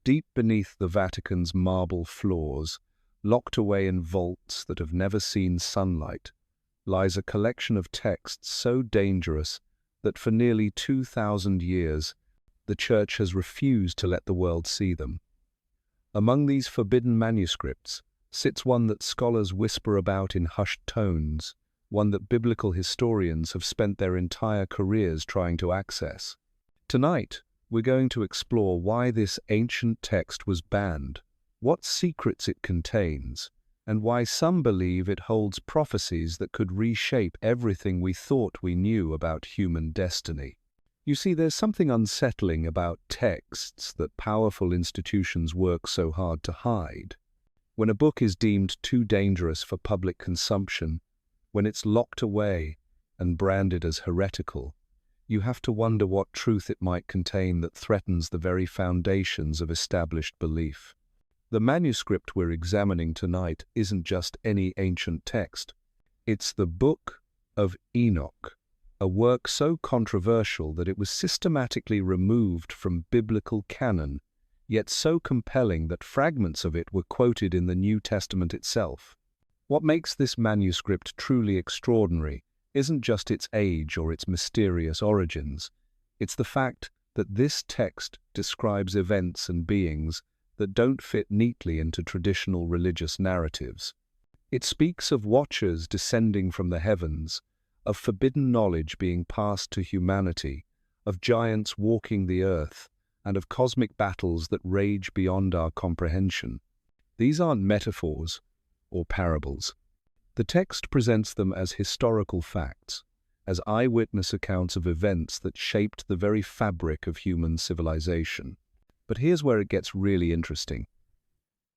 Deep beneath the Vatican's marble floors, locked away in vaults that have never seen sunlight, lies a collection of texts so dangerous that for nearly 2,000 years the Church has refused to let the world see them. Among these forbidden manuscripts sits one that scholars whisper about in hushed tones, one that biblical historians have spent their entire careers trying to access. Tonight, we're going to explore why this ancient text was banned, what secrets it contains, and why some believe it holds prophecies that could reshape everything we thought we knew about human destiny. You see, there's something unsettling about texts that powerful institutions work so hard to hide. When a book is deemed too dangerous for public consumption, when it's locked away and branded as heretical, you have to wonder what truth it might contain that threatens the very foundations of established belief. The manuscript we're examining tonight isn't just any ancient text. It's the Book of Enoch, a work so controversial that it was systematically removed from biblical canon, yet so compelling that fragments of it were quoted in the New Testament itself. What makes this manuscript truly extraordinary isn't just its age or its mysterious origins. It's the fact that this text describes events and beings that don't fit neatly into traditional religious narratives. It speaks of watchers descending from the heavens, of forbidden knowledge being passed to humanity, of giants walking the earth, and of cosmic battles that rage beyond our comprehension. These aren't metaphors or parables. The text presents them as historical facts, as eyewitness accounts of events that shaped the very fabric of human civilization. But here's where it gets really interesting.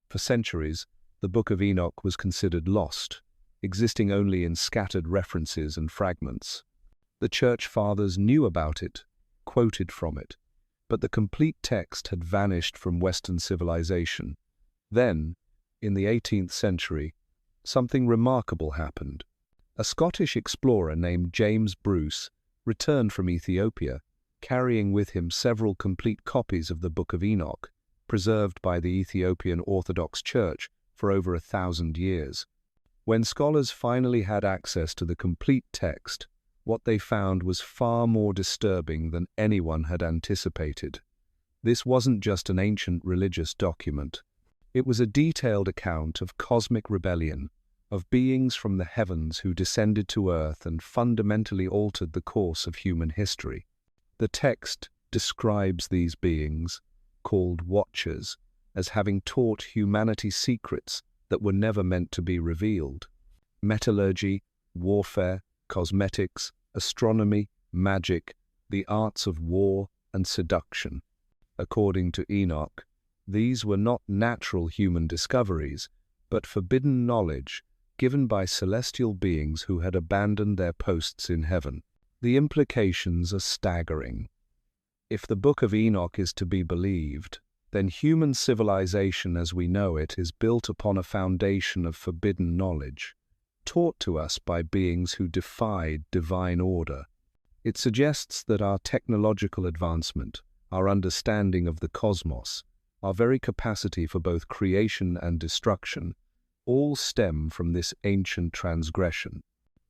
For centuries, the Book of Enoch was considered lost, existing only in scattered references and fragments. The Church Fathers knew about it, quoted from it, but the complete text had vanished from Western civilization. Then, in the 18th century, something remarkable happened. A Scottish explorer named James Bruce returned from Ethiopia, carrying with him several complete copies of the Book of Enoch, preserved by the Ethiopian Orthodox Church for over 1,000 years. When scholars finally had access to the complete text, what they found was far more disturbing than anyone had anticipated. This wasn't just an ancient religious document. It was a detailed account of cosmic rebellion, of beings from the heavens who descended to earth and fundamentally altered the course of human history. The text describes these beings, called watchers, as having taught humanity secrets that were never meant to be revealed. Metallurgy, warfare, cosmetics, astronomy, magic, the arts of war and seduction. According to Enoch, these were not natural human discoveries, but forbidden knowledge given by celestial beings who had abandoned their posts in heaven. The implications are staggering. If the Book of Enoch is to be believed, then human civilization as we know it is built upon a foundation of forbidden knowledge, taught to us by beings who defied divine order. It suggests that our technological advancement, our understanding of the cosmos, our very capacity for both creation and destruction, all stem from this ancient transgression.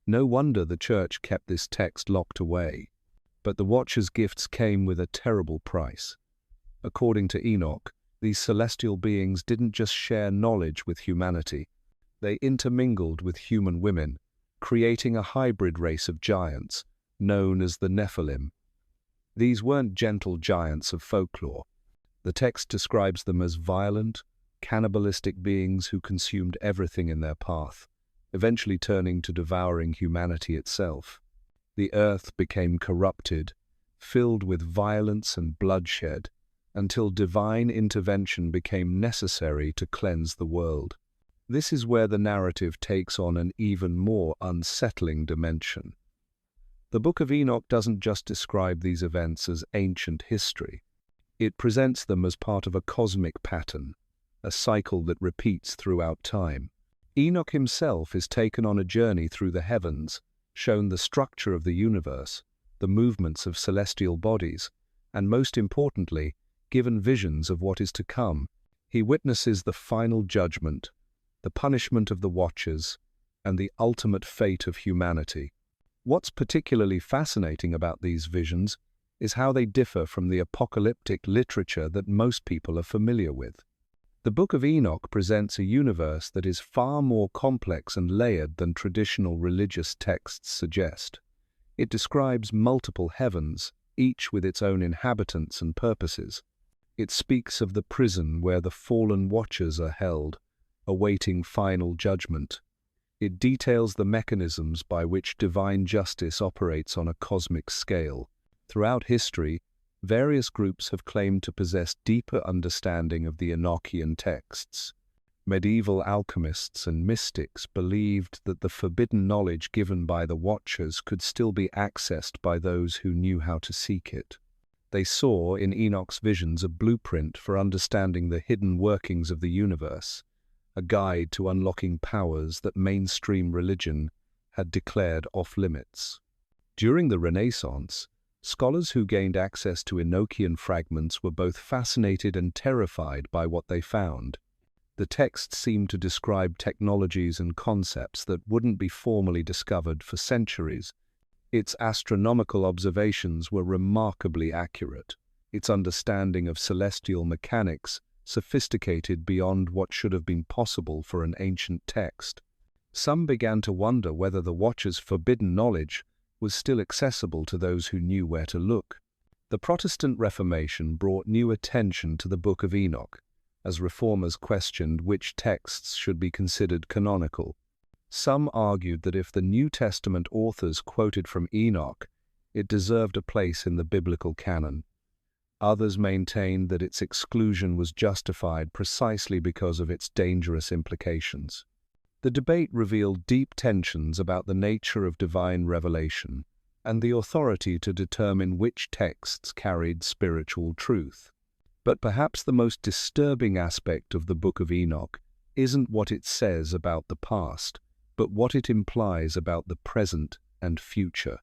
No wonder the Church kept this text locked away. But the Watcher's gifts came with a terrible price. According to Enoch, these celestial beings didn't just share knowledge with humanity. They intermingled with human women, creating a hybrid race of giants, known as the Nephilim. These weren't gentle giants of folklore. The text describes them as violent, cannibalistic beings who consumed everything in their path, eventually turning to devouring humanity itself. The earth became corrupted, filled with violence and bloodshed, until divine intervention became necessary to cleanse the world. This is where the narrative takes on an even more unsettling dimension. The Book of Enoch doesn't just describe these events as ancient history. It presents them as part of a cosmic pattern, a cycle that repeats throughout time. Enoch himself is taken on a journey through the heavens, shown the structure of the universe, the movements of celestial bodies, and most importantly, given visions of what is to come. He witnesses the final judgment, the punishment of the Watchers, and the ultimate fate of humanity. What's particularly fascinating about these visions is how they differ from the apocalyptic literature that most people are familiar with. The Book of Enoch presents a universe that is far more complex and layered than traditional religious texts suggest. It describes multiple heavens, each with its own inhabitants and purposes. It speaks of the prison where the fallen Watchers are held, awaiting final judgment. It details the mechanisms by which divine justice operates on a cosmic scale. Throughout history, various groups have claimed to possess deeper understanding of the Enochian texts. Medieval alchemists and mystics believed that the forbidden knowledge given by the Watchers could still be accessed by those who knew how to seek it. They saw in Enoch's visions a blueprint for understanding the hidden workings of the universe, a guide to unlocking powers that mainstream religion had declared off-limits. During the Renaissance, scholars who gained access to Enochian fragments were both fascinated and terrified by what they found. The texts seemed to describe technologies and concepts that wouldn't be formally discovered for centuries. Its astronomical observations were remarkably accurate, its understanding of celestial mechanics sophisticated beyond what should have been possible for an ancient text. Some began to wonder whether the Watchers' forbidden knowledge was still accessible to those who knew where to look. The Protestant Reformation brought new attention to the Book of Enoch, as reformers questioned which texts should be considered canonical. Some argued that if the New Testament authors quoted from Enoch, it deserved a place in the biblical canon. Others maintained that its exclusion was justified precisely because of its dangerous implications. The debate revealed deep tensions about the nature of divine revelation and the authority to determine which texts carried spiritual truth. But perhaps the most disturbing aspect of the Book of Enoch isn't what it says about the past, but what it implies about the present and future.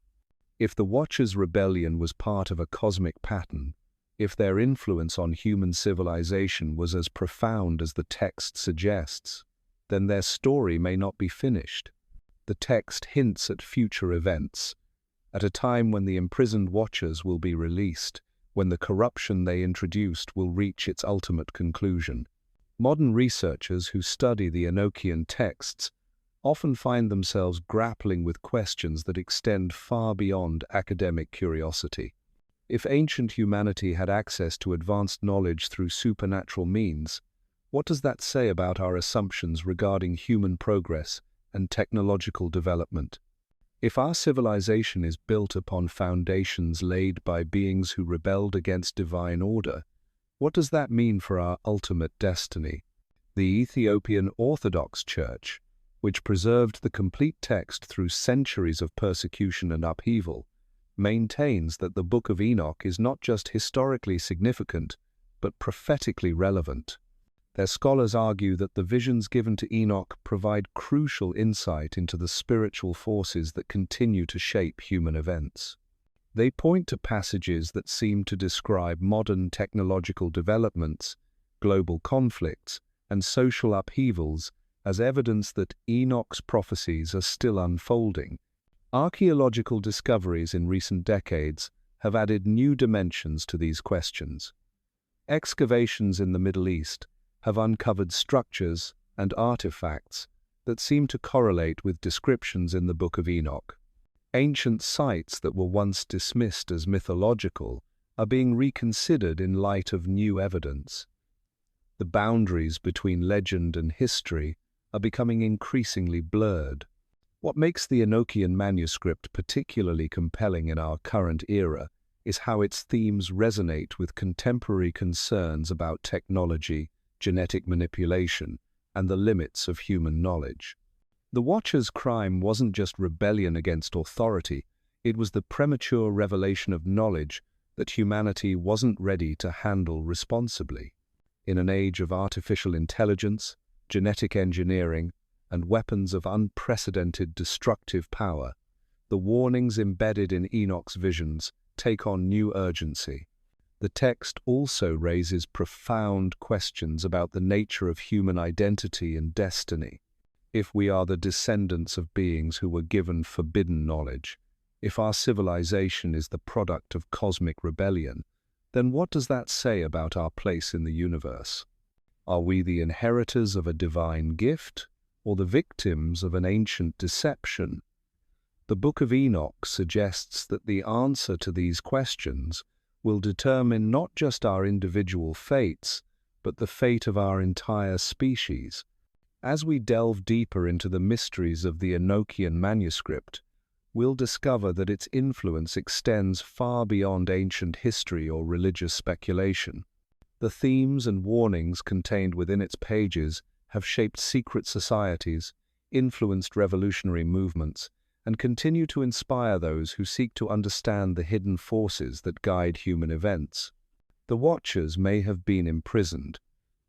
If the Watchers' rebellion was part of a cosmic pattern, if their influence on human civilization was as profound as the text suggests, then their story may not be finished. The text hints at future events, at a time when the imprisoned Watchers will be released, when the corruption they introduced will reach its ultimate conclusion. Modern researchers who study the Enochian texts often find themselves grappling with questions that extend far beyond academic curiosity. If ancient humanity had access to advanced knowledge through supernatural means, what does that say about our assumptions regarding human progress and technological development? If our civilization is built upon foundations laid by beings who rebelled against divine order, what does that mean for our ultimate destiny? The Ethiopian Orthodox Church, which preserved the complete text through centuries of persecution and upheaval, maintains that the Book of Enoch is not just historically significant, but prophetically relevant. Their scholars argue that the visions given to Enoch provide crucial insight into the spiritual forces that continue to shape human events. They point to passages that seem to describe modern technological developments, global conflicts, and social upheavals as evidence that Enoch's prophecies are still unfolding. Archaeological discoveries in recent decades have added new dimensions to these questions. Excavations in the Middle East have uncovered structures and artifacts that seem to correlate with descriptions in the Book of Enoch. Ancient sites that were once dismissed as mythological are being reconsidered in light of new evidence. The boundaries between legend and history are becoming increasingly blurred. What makes the Enochian manuscript particularly compelling in our current era is how its themes resonate with contemporary concerns about technology, genetic manipulation, and the limits of human knowledge. The Watchers' crime wasn't just rebellion against authority, it was the premature revelation of knowledge that humanity wasn't ready to handle responsibly. In an age of artificial intelligence, genetic engineering, and weapons of unprecedented destructive power, the warnings embedded in Enoch's visions take on new urgency. The text also raises profound questions about the nature of human identity and destiny. If we are the descendants of beings who were given forbidden knowledge, if our civilization is the product of cosmic rebellion, then what does that say about our place in the universe? Are we the inheritors of a divine gift, or the victims of an ancient deception? The Book of Enoch suggests that the answer to these questions will determine not just our individual fates, but the fate of our entire species. As we delve deeper into the mysteries of the Enochian Manuscript, we'll discover that its influence extends far beyond ancient history or religious speculation. The themes and warnings contained within its pages have shaped secret societies, influenced revolutionary movements, and continue to inspire those who seek to understand the hidden forces that guide human events. The Watchers may have been imprisoned,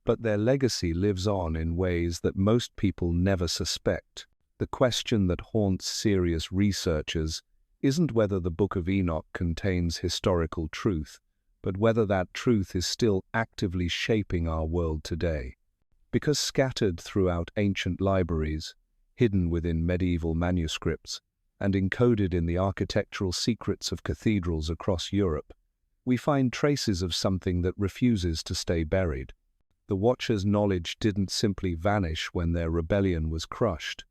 but their legacy lives on in ways that most people never suspect. The question that haunts serious researchers isn't whether the Book of Enoch contains historical truth, but whether that truth is still actively shaping our world today. Because scattered throughout ancient libraries, hidden within medieval manuscripts, and encoded in the architectural secrets of cathedrals across Europe, we find traces of something that refuses to stay buried. The Watchers' knowledge didn't simply vanish when their rebellion was crushed.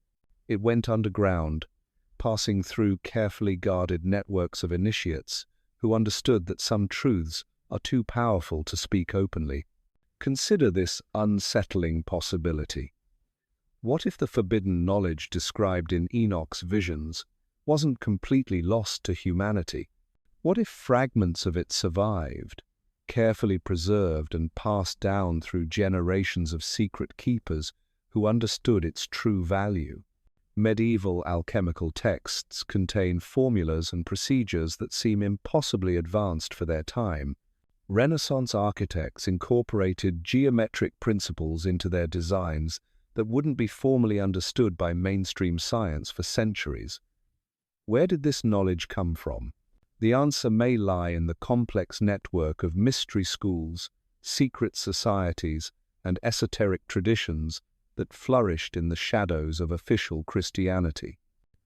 It went underground, passing through carefully guarded networks of initiates who understood that some truths are too powerful to speak openly. Consider this unsettling possibility. What if the forbidden knowledge described in Enoch's visions wasn't completely lost to humanity? What if fragments of it survived, carefully preserved and passed down through generations of secret keepers who understood its true value? Medieval alchemical texts contain formulas and procedures that seem impossibly advanced for their time. Renaissance architects incorporated geometric principles into their designs that wouldn't be formally understood by mainstream science for centuries. Where did this knowledge come from? The answer may lie in the complex network of mystery schools, secret societies, and esoteric traditions that flourished in the shadows of official Christianity.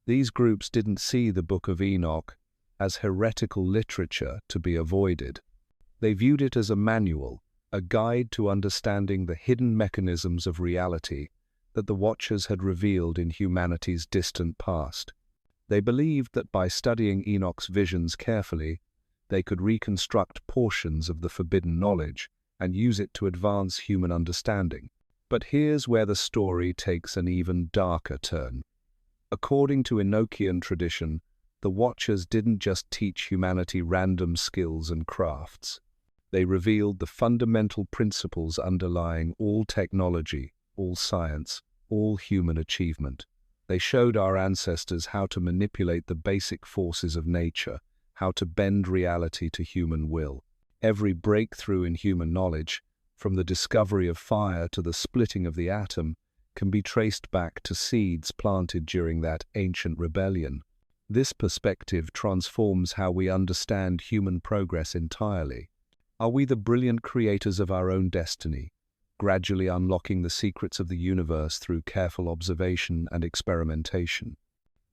These groups didn't see the Book of Enoch as heretical literature to be avoided. They viewed it as a manual, a guide to understanding the hidden mechanisms of reality that the Watchers had revealed in humanity's distant past. They believed that by studying Enoch's visions carefully, they could reconstruct portions of the forbidden knowledge and use it to advance human understanding. But here's where the story takes an even darker turn. According to Enochian tradition, the Watchers didn't just teach humanity random skills and crafts. They revealed the fundamental principles underlying all technology, all science, all human achievement. They showed our ancestors how to manipulate the basic forces of nature, how to bend reality to human will. Every breakthrough in human knowledge, from the discovery of fire to the splitting of the atom, can be traced back to seeds planted during that ancient rebellion. This perspective transforms how we understand human progress entirely. Are we the brilliant creators of our own destiny, gradually unlocking the secrets of the universe through careful observation and experimentation?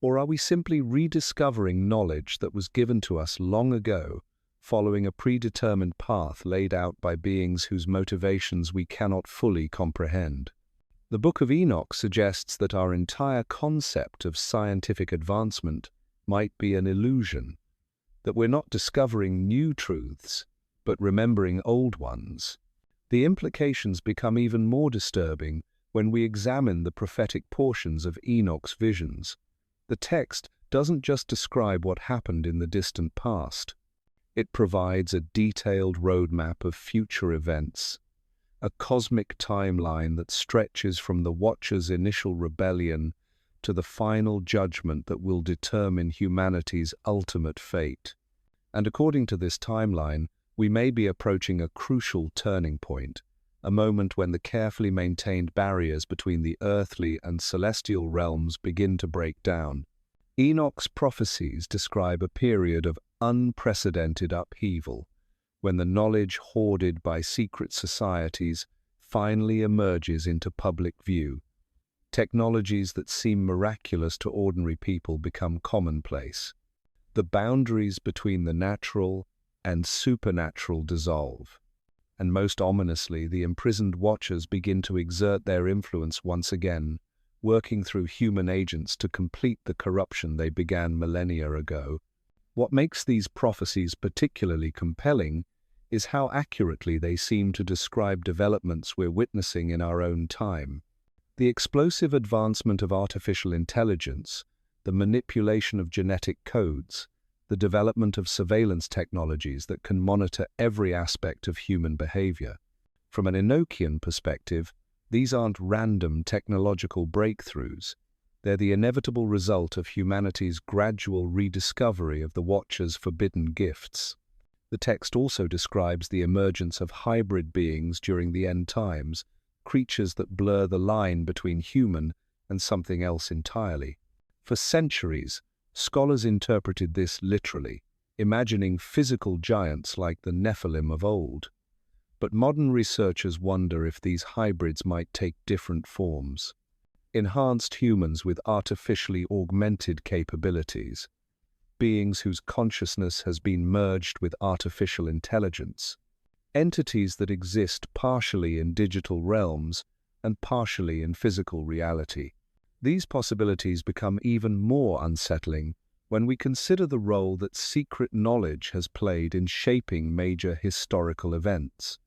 Or are we simply rediscovering knowledge that was given to us long ago, following a predetermined path laid out by beings whose motivations we cannot fully comprehend? The Book of Enoch suggests that our entire concept of scientific advancement might be an illusion, that we're not discovering new truths, but remembering old ones. The implications become even more disturbing when we examine the prophetic portions of Enoch's visions. The text doesn't just describe what happened in the distant past. It provides a detailed roadmap of future events, a cosmic timeline that stretches from the Watchers' initial rebellion to the final judgment that will determine humanity's ultimate fate. And according to this timeline, we may be approaching a crucial turning point, a moment when the carefully maintained barriers between the earthly and celestial realms begin to break down. Enoch's prophecies describe a period of unprecedented upheaval, when the knowledge hoarded by secret societies finally emerges into public view. Technologies that seem miraculous to ordinary people become commonplace. The boundaries between the natural and supernatural dissolve, and most ominously, the imprisoned watchers begin to exert their influence once again, working through human agents to complete the corruption they began millennia ago. What makes these prophecies particularly compelling is how accurately they seem to describe developments we're witnessing in our own time. The explosive advancement of artificial intelligence, the manipulation of genetic codes, the development of surveillance technologies that can monitor every aspect of human behavior. From an Enochian perspective, these aren't random technological breakthroughs. They're the inevitable result of humanity's gradual rediscovery of the Watcher's forbidden gifts. The text also describes the emergence of hybrid beings during the end times, creatures that blur the line between human and something else entirely. For centuries, scholars interpreted this literally, imagining physical giants like the Nephilim of old. But modern researchers wonder if these hybrids might take different forms. Enhanced humans with artificially augmented capabilities, beings whose consciousness has been merged with artificial intelligence, entities that exist partially in digital realms and partially in physical reality. These possibilities become even more unsettling when we consider the role that secret knowledge has played in shaping major historical events.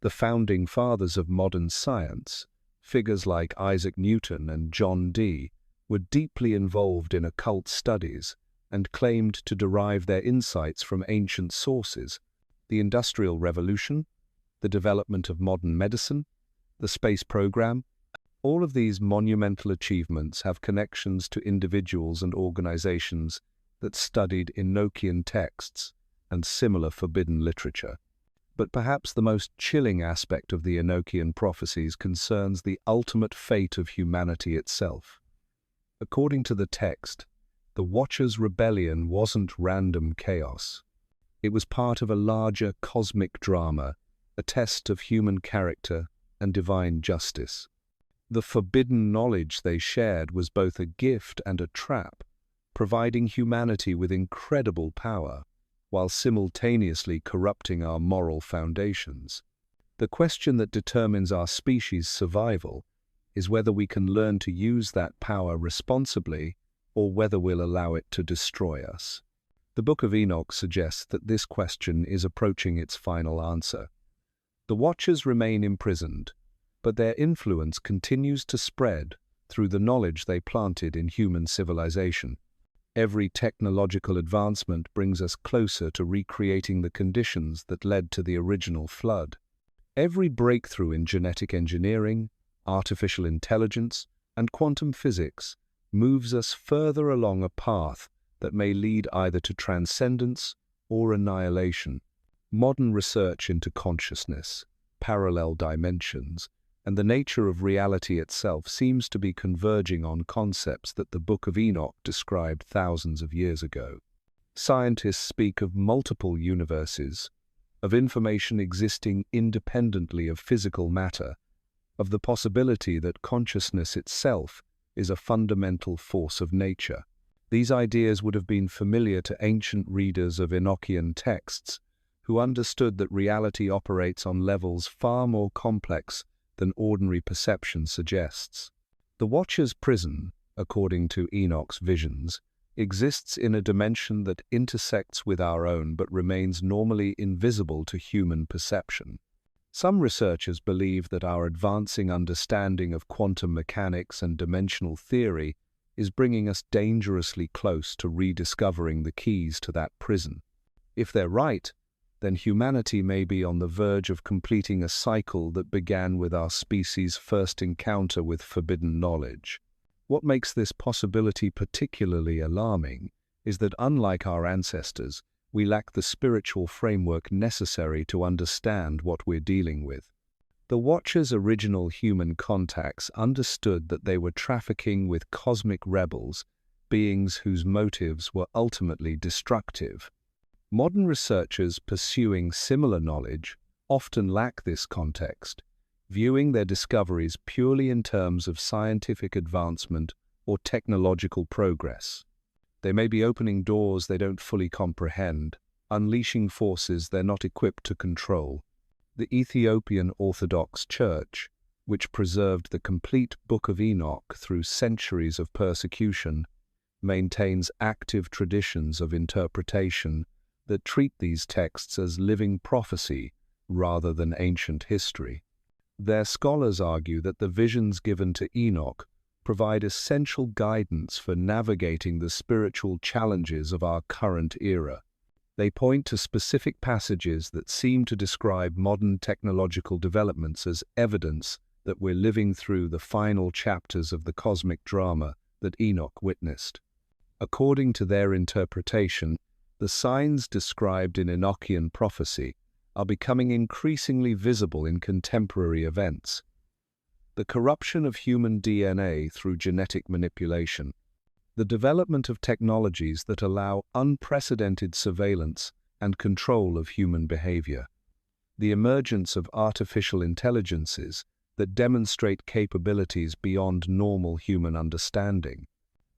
The founding fathers of modern science, figures like Isaac Newton and John Dee, were deeply involved in occult studies and claimed to derive their insights from ancient sources. The Industrial Revolution, the development of modern medicine, the space program, all of these monumental achievements have connections to individuals and organizations that studied Enochian texts and similar forbidden literature. But perhaps the most chilling aspect of the Enochian prophecies concerns the ultimate fate of humanity itself. According to the text, the Watcher's rebellion wasn't random chaos. It was part of a larger cosmic drama, a test of human character and divine justice. The forbidden knowledge they shared was both a gift and a trap, providing humanity with incredible power, while simultaneously corrupting our moral foundations. The question that determines our species' survival is whether we can learn to use that power responsibly or whether we'll allow it to destroy us. The Book of Enoch suggests that this question is approaching its final answer. The Watchers remain imprisoned, but their influence continues to spread through the knowledge they planted in human civilization. Every technological advancement brings us closer to recreating the conditions that led to the original flood. Every breakthrough in genetic engineering, artificial intelligence, and quantum physics moves us further along a path that may lead either to transcendence or annihilation. Modern research into consciousness, parallel dimensions, and the nature of reality itself seems to be converging on concepts that the Book of Enoch described thousands of years ago. Scientists speak of multiple universes, of information existing independently of physical matter, of the possibility that consciousness itself is a fundamental force of nature. These ideas would have been familiar to ancient readers of Enochian texts, who understood that reality operates on levels far more complex than ordinary perception suggests. The Watcher's prison, according to Enoch's visions, exists in a dimension that intersects with our own but remains normally invisible to human perception. Some researchers believe that our advancing understanding of quantum mechanics and dimensional theory is bringing us dangerously close to rediscovering the keys to that prison. If they're right, then humanity may be on the verge of completing a cycle that began with our species' first encounter with forbidden knowledge. What makes this possibility particularly alarming is that, unlike our ancestors, we lack the spiritual framework necessary to understand what we're dealing with. The Watchers' original human contacts understood that they were trafficking with cosmic rebels, beings whose motives were ultimately destructive. Modern researchers pursuing similar knowledge often lack this context, viewing their discoveries purely in terms of scientific advancement or technological progress. They may be opening doors they don't fully comprehend, unleashing forces they're not equipped to control. The Ethiopian Orthodox Church, which preserved the complete Book of Enoch through centuries of persecution, maintains active traditions of interpretation that treat these texts as living prophecy rather than ancient history. Their scholars argue that the visions given to Enoch provide essential guidance for navigating the spiritual challenges of our current era. They point to specific passages that seem to describe modern technological developments as evidence that we're living through the final chapters of the cosmic drama that Enoch witnessed. According to their interpretation, the signs described in Enochian prophecy are becoming increasingly visible in contemporary events. The corruption of human DNA through genetic manipulation, the development of technologies that allow unprecedented surveillance and control of human behavior, the emergence of artificial intelligences that demonstrate capabilities beyond normal human understanding,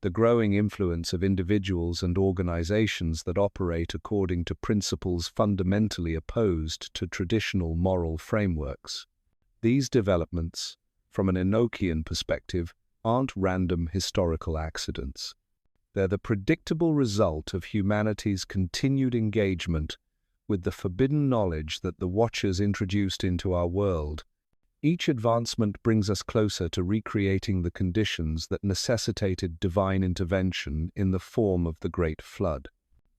the growing influence of individuals and organizations that operate according to principles fundamentally opposed to traditional moral frameworks. These developments, from an Enochian perspective, aren't random historical accidents. They're the predictable result of humanity's continued engagement with the forbidden knowledge that the Watchers introduced into our world. Each advancement brings us closer to recreating the conditions that necessitated divine intervention in the form of the Great Flood.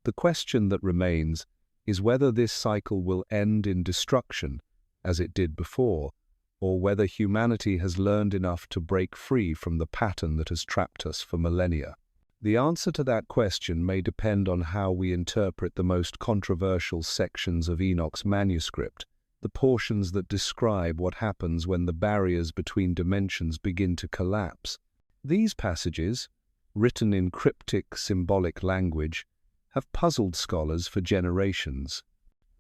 The question that remains is whether this cycle will end in destruction, as it did before, or whether humanity has learned enough to break free from the pattern that has trapped us for millennia. The answer to that question may depend on how we interpret the most controversial sections of Enoch's manuscript, the portions that describe what happens when the barriers between dimensions begin to collapse. These passages, written in cryptic, symbolic language, have puzzled scholars for generations.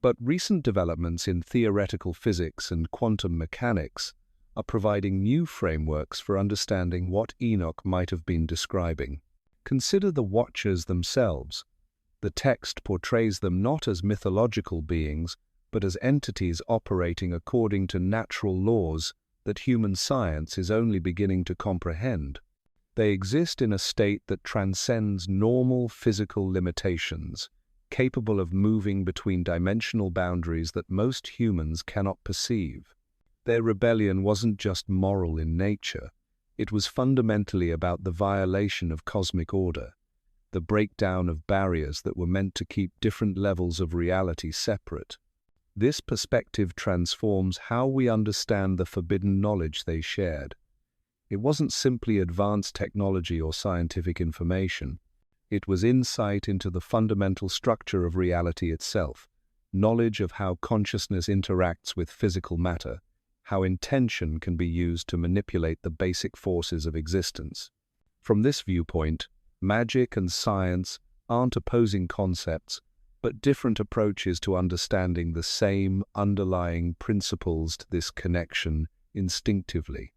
But recent developments in theoretical physics and quantum mechanics are providing new frameworks for understanding what Enoch might have been describing. Consider the Watchers themselves. The text portrays them not as mythological beings, but as entities operating according to natural laws that human science is only beginning to comprehend. They exist in a state that transcends normal physical limitations, capable of moving between dimensional boundaries that most humans cannot perceive. Their rebellion wasn't just moral in nature, it was fundamentally about the violation of cosmic order, the breakdown of barriers that were meant to keep different levels of reality separate. This perspective transforms how we understand the forbidden knowledge they shared. It wasn't simply advanced technology or scientific information. It was insight into the fundamental structure of reality itself, knowledge of how consciousness interacts with physical matter, how intention can be used to manipulate the basic forces of existence. From this viewpoint, magic and science aren't opposing concepts, but different approaches to understanding the same underlying principles to this connection instinctively.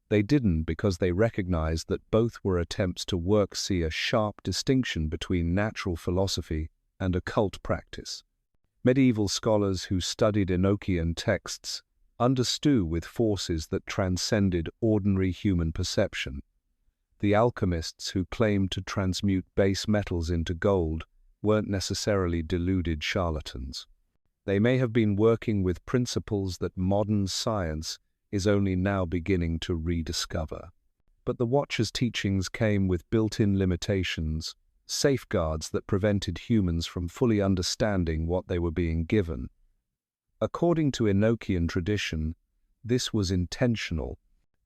They didn't because they recognized that both were attempts to see a sharp distinction between natural philosophy and occult practice. Medieval scholars who studied Enochian texts understood with forces that transcended ordinary human perception. The alchemists who claimed to transmute base metals into gold weren't necessarily deluded charlatans. They may have been working with principles that modern science is only now beginning to rediscover. But the Watchers' teachings came with built-in limitations, safeguards that prevented humans from fully understanding what they were being given. According to Enochian tradition, this was intentional.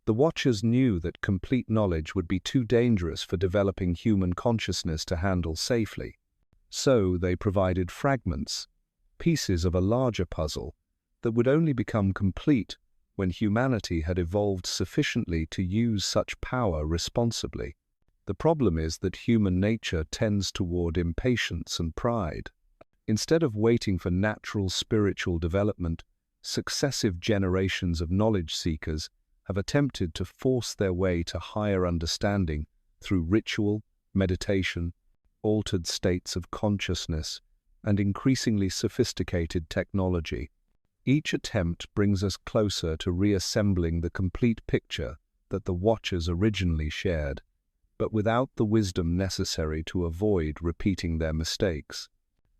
The Watchers knew that complete knowledge would be too dangerous for developing human consciousness to handle safely. So they provided fragments, pieces of a larger puzzle, that would only become complete when humanity had evolved sufficiently to use such power responsibly. The problem is that human nature tends toward impatience and pride. Instead of waiting for natural spiritual development, successive generations of knowledge seekers have attempted to force their way to higher understanding through ritual, meditation, altered states of consciousness, and increasingly sophisticated technology. Each attempt brings us closer to reassembling the complete picture that the Watchers originally shared, but without the wisdom necessary to avoid repeating their mistakes.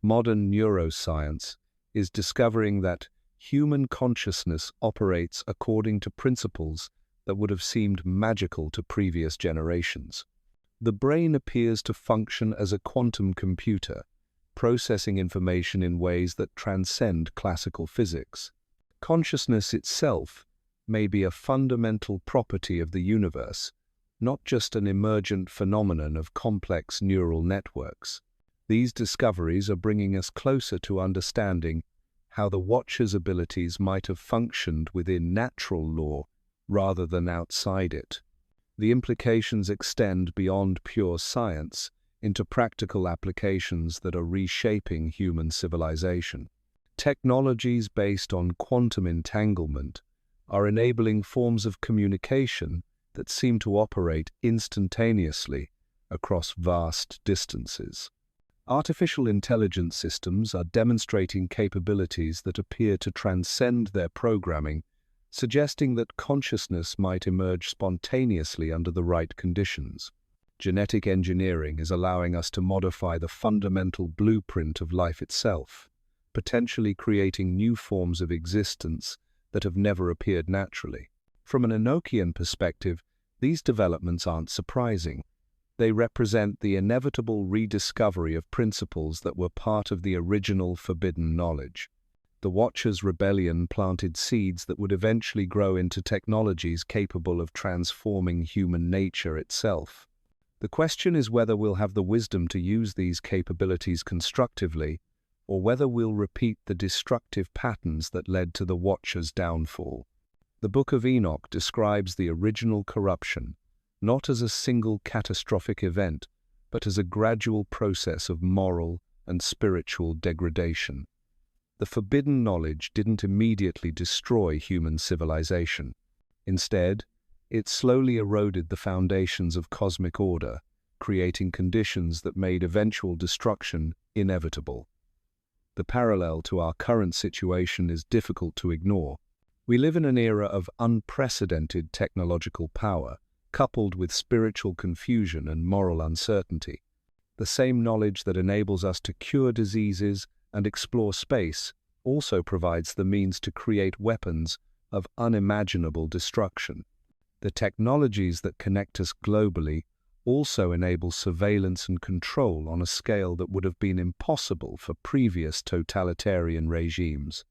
Modern neuroscience is discovering that human consciousness operates according to principles that would have seemed magical to previous generations. The brain appears to function as a quantum computer, processing information in ways that transcend classical physics. Consciousness itself may be a fundamental property of the universe, not just an emergent phenomenon of complex neural networks. These discoveries are bringing us closer to understanding how the Watcher's abilities might have functioned within natural law rather than outside it. The implications extend beyond pure science into practical applications that are reshaping human civilization. Technologies based on quantum entanglement are enabling forms of communication that seem to operate instantaneously across vast distances. Artificial intelligence systems are demonstrating capabilities that appear to transcend their programming, suggesting that consciousness might emerge spontaneously under the right conditions. Genetic engineering is allowing us to modify the fundamental blueprint of life itself, potentially creating new forms of existence that have never appeared naturally. From an Enochian perspective, these developments aren't surprising. They represent the inevitable rediscovery of principles that were part of the original forbidden knowledge. The Watchers' rebellion planted seeds that would eventually grow into technologies capable of transforming human nature itself. The question is whether we'll have the wisdom to use these capabilities constructively, or whether we'll repeat the destructive patterns that led to the Watchers' downfall. The Book of Enoch describes the original corruption, not as a single catastrophic event, but as a gradual process of moral and spiritual degradation. The forbidden knowledge didn't immediately destroy human civilization. Instead, it slowly eroded the foundations of cosmic order, creating conditions that made eventual destruction inevitable. The parallel to our current situation is difficult to ignore. We live in an era of unprecedented technological power, coupled with spiritual confusion and moral uncertainty. The same knowledge that enables us to cure diseases and explore space also provides the means to create weapons of unimaginable destruction. The technologies that connect us globally also enable surveillance and control on a scale that would have been impossible for previous totalitarian regimes.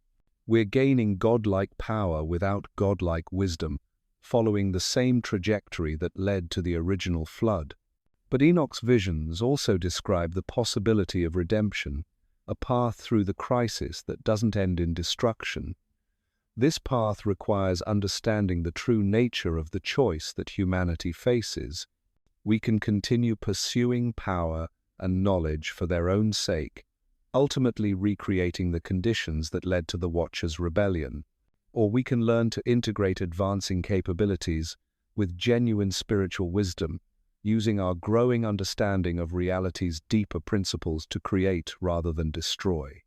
We're gaining godlike power without godlike wisdom, following the same trajectory that led to the original flood. But Enoch's visions also describe the possibility of redemption, a path through the crisis that doesn't end in destruction. This path requires understanding the true nature of the choice that humanity faces. We can continue pursuing power and knowledge for their own sake, ultimately recreating the conditions that led to the Watchers' rebellion. Or we can learn to integrate advancing capabilities with genuine spiritual wisdom, using our growing understanding of reality's deeper principles to create rather than destroy.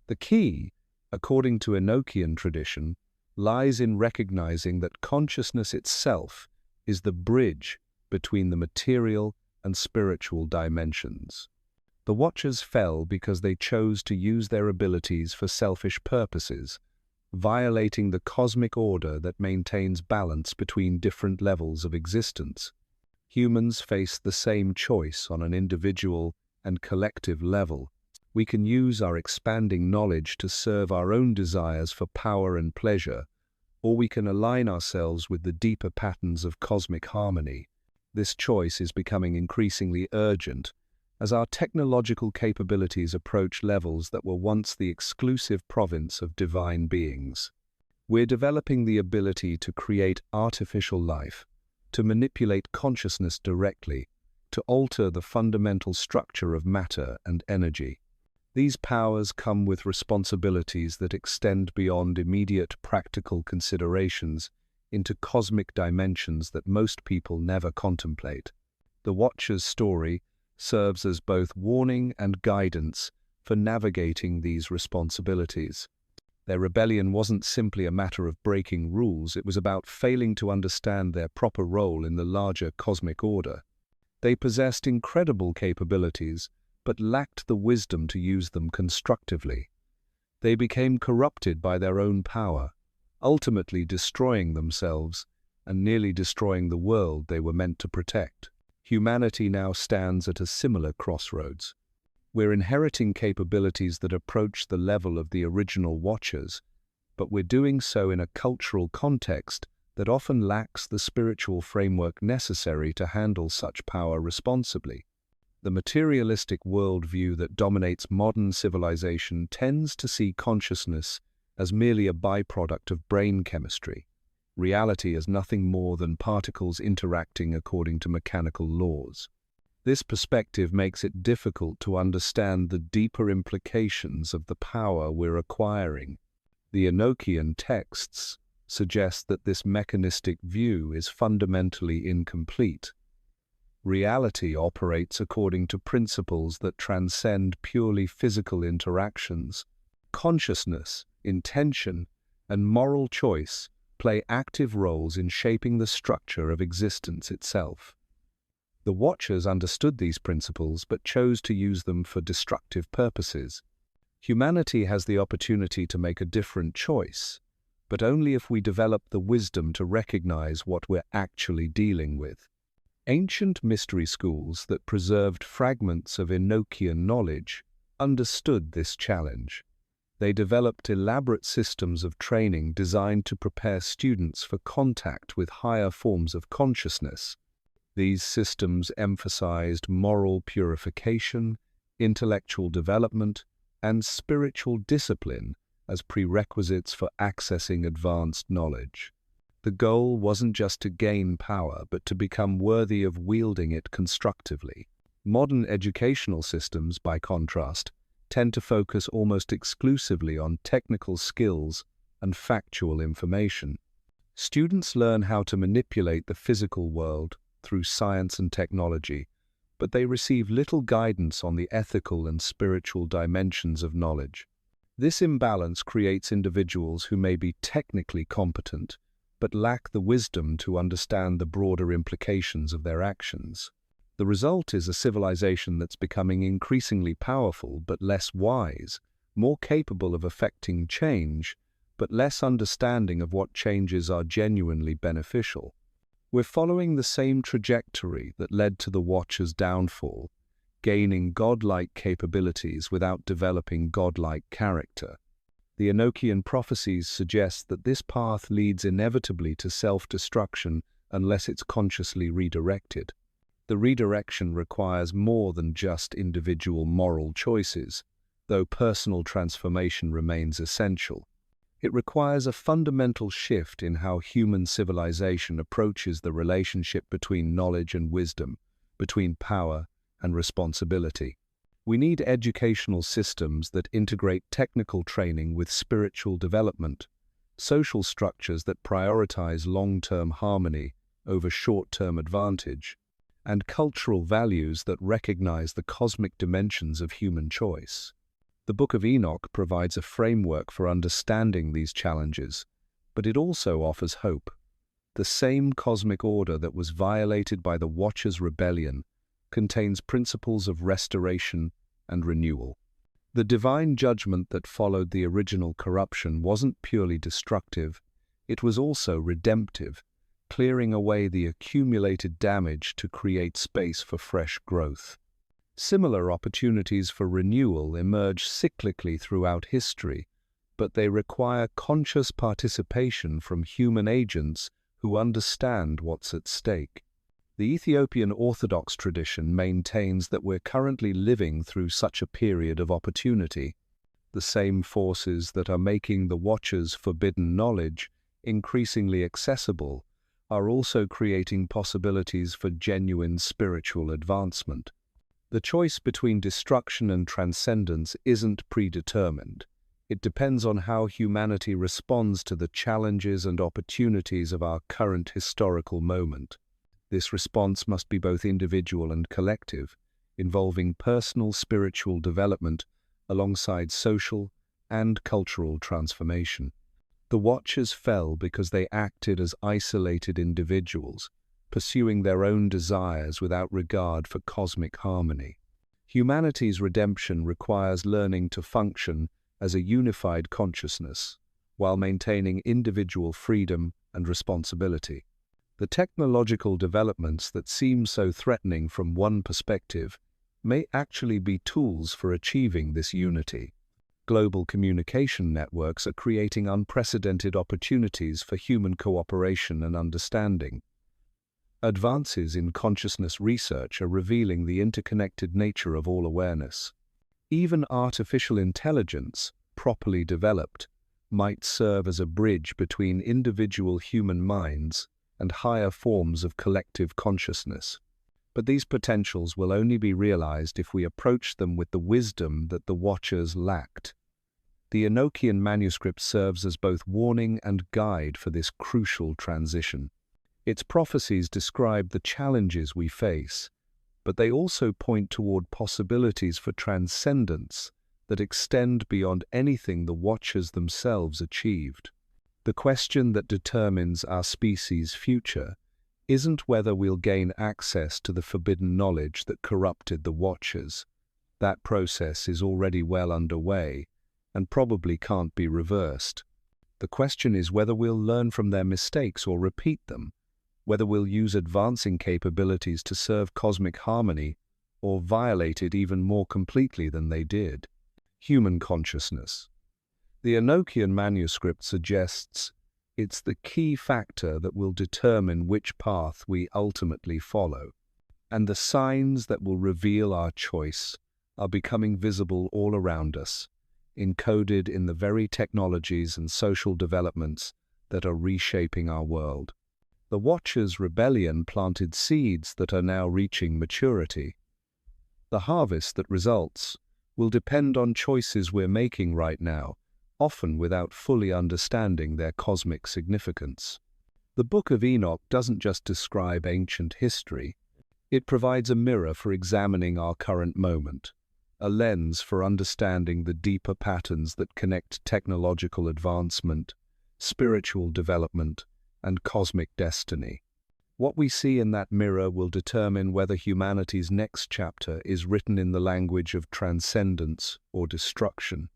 The key, according to Enochian tradition, lies in recognizing that consciousness itself is the bridge between the material and spiritual dimensions. The Watchers fell because they chose to use their abilities for selfish purposes, violating the cosmic order that maintains balance between different levels of existence. Humans face the same choice on an individual and collective level. We can use our expanding knowledge to serve our own desires for power and pleasure, or we can align ourselves with the deeper patterns of cosmic harmony. This choice is becoming increasingly urgent as our technological capabilities approach levels that were once the exclusive province of divine beings. We're developing the ability to create artificial life, to manipulate consciousness directly, to alter the fundamental structure of matter and energy. These powers come with responsibilities that extend beyond immediate practical considerations into cosmic dimensions that most people never contemplate. The Watcher's story serves as both warning and guidance for navigating these responsibilities. Their rebellion wasn't simply a matter of breaking rules, it was about failing to understand their proper role in the larger cosmic order. They possessed incredible capabilities, but lacked the wisdom to use them constructively. They became corrupted by their own power, ultimately destroying themselves and nearly destroying the world they were meant to protect. Humanity now stands at a similar crossroads. We're inheriting capabilities that approach the level of the original Watchers, but we're doing so in a cultural context that often lacks the spiritual framework necessary to handle such power responsibly. The materialistic worldview that dominates modern civilization tends to see consciousness as merely a byproduct of brain chemistry, reality as nothing more than particles interacting according to mechanical laws. This perspective makes it difficult to understand the deeper implications of the power we're acquiring. The Enochian texts suggest that this mechanistic view is fundamentally incomplete. Reality operates according to principles that transcend purely physical interactions. Consciousness, intention, and moral choice play active roles in shaping the structure of existence itself. The Watchers understood these principles but chose to use them for destructive purposes. Humanity has the opportunity to make a different choice, but only if we develop the wisdom to recognize what we're actually dealing with. Ancient mystery schools that preserved fragments of Enochian knowledge understood this challenge. They developed elaborate systems of training designed to prepare students for contact with higher forms of consciousness. These systems emphasized moral purification, intellectual development, and spiritual discipline as prerequisites for accessing advanced knowledge. The goal wasn't just to gain power, but to become worthy of wielding it constructively. Modern educational systems, by contrast, tend to focus almost exclusively on technical skills and factual information. Students learn how to manipulate the physical world through science and technology, but they receive little guidance on the ethical and spiritual dimensions of knowledge. This imbalance creates individuals who may be technically competent, but lack the wisdom to understand the broader implications of their actions. The result is a civilization that's becoming increasingly powerful but less wise, more capable of affecting change, but less understanding of what changes are genuinely beneficial. We're following the same trajectory that led to the Watcher's downfall, gaining godlike capabilities without developing godlike character. The Enochian prophecies suggest that this path leads inevitably to self-destruction unless it's consciously redirected. The redirection requires more than just individual moral choices, though personal transformation remains essential. It requires a fundamental shift in how human civilization approaches the relationship between knowledge and wisdom, between power and responsibility. We need educational systems that integrate technical training with spiritual development, social structures that prioritize long-term harmony over short-term advantage, and cultural values that recognize the cosmic dimensions of human choice. The Book of Enoch provides a framework for understanding these challenges, but it also offers hope. The same cosmic order that was violated by the Watcher's rebellion contains principles of restoration and renewal. The divine judgment that followed the original corruption wasn't purely destructive, it was also redemptive, clearing away the accumulated damage to create space for fresh growth. Similar opportunities for renewal emerge cyclically throughout history, but they require conscious participation from human agents who understand what's at stake. The Ethiopian Orthodox tradition maintains that we're currently living through such a period of opportunity. The same forces that are making the Watcher's forbidden knowledge increasingly accessible are also creating possibilities for genuine spiritual advancement. The choice between destruction and transcendence isn't predetermined. It depends on how humanity responds to the challenges and opportunities of our current historical moment. This response must be both individual and collective, involving personal spiritual development alongside social and cultural transformation. The Watchers fell because they acted as isolated individuals, pursuing their own desires without regard for cosmic harmony. Humanity's redemption requires learning to function as a unified consciousness, while maintaining individual freedom and responsibility. The technological developments that seem so threatening from one perspective may actually be tools for achieving this unity. Global communication networks are creating unprecedented opportunities for human cooperation and understanding. Advances in consciousness research are revealing the interconnected nature of all awareness. Even artificial intelligence, properly developed, might serve as a bridge between individual human minds and higher forms of collective consciousness. But these potentials will only be realized if we approach them with the wisdom that the Watchers lacked. The Enochian Manuscript serves as both warning and guide for this crucial transition. Its prophecies describe the challenges we face, but they also point toward possibilities for transcendence that extend beyond anything the Watchers themselves achieved. The question that determines our species' future isn't whether we'll gain access to the forbidden knowledge that corrupted the Watchers. That process is already well underway and probably can't be reversed. The question is whether we'll learn from their mistakes or repeat them, whether we'll use advancing capabilities to serve cosmic harmony or violate it even more completely than they did. Human consciousness. The Enochian Manuscript suggests it's the key factor that will determine which path we ultimately follow, and the signs that will reveal our choice are becoming visible all around us, encoded in the very technologies and social developments that are reshaping our world. The Watchers' rebellion planted seeds that are now reaching maturity. The harvest that results will depend on choices we're making right now, often without fully understanding their cosmic significance. The Book of Enoch doesn't just describe ancient history. It provides a mirror for examining our current moment, a lens for understanding the deeper patterns that connect technological advancement, spiritual development, and cosmic destiny. What we see in that mirror will determine whether humanity's next chapter is written in the language of transcendence or destruction.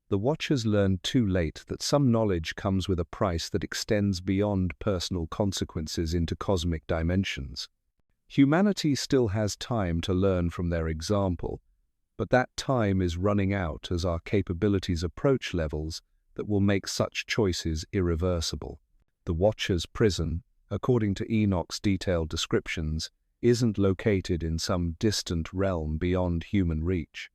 The Watchers learned too late that some knowledge comes with a price that extends beyond personal consequences into cosmic dimensions. Humanity still has time to learn from their example, but that time is running out as our capabilities approach levels that will make such choices irreversible. The Watcher's prison, according to Enoch's detailed descriptions, isn't located in some distant realm beyond human reach.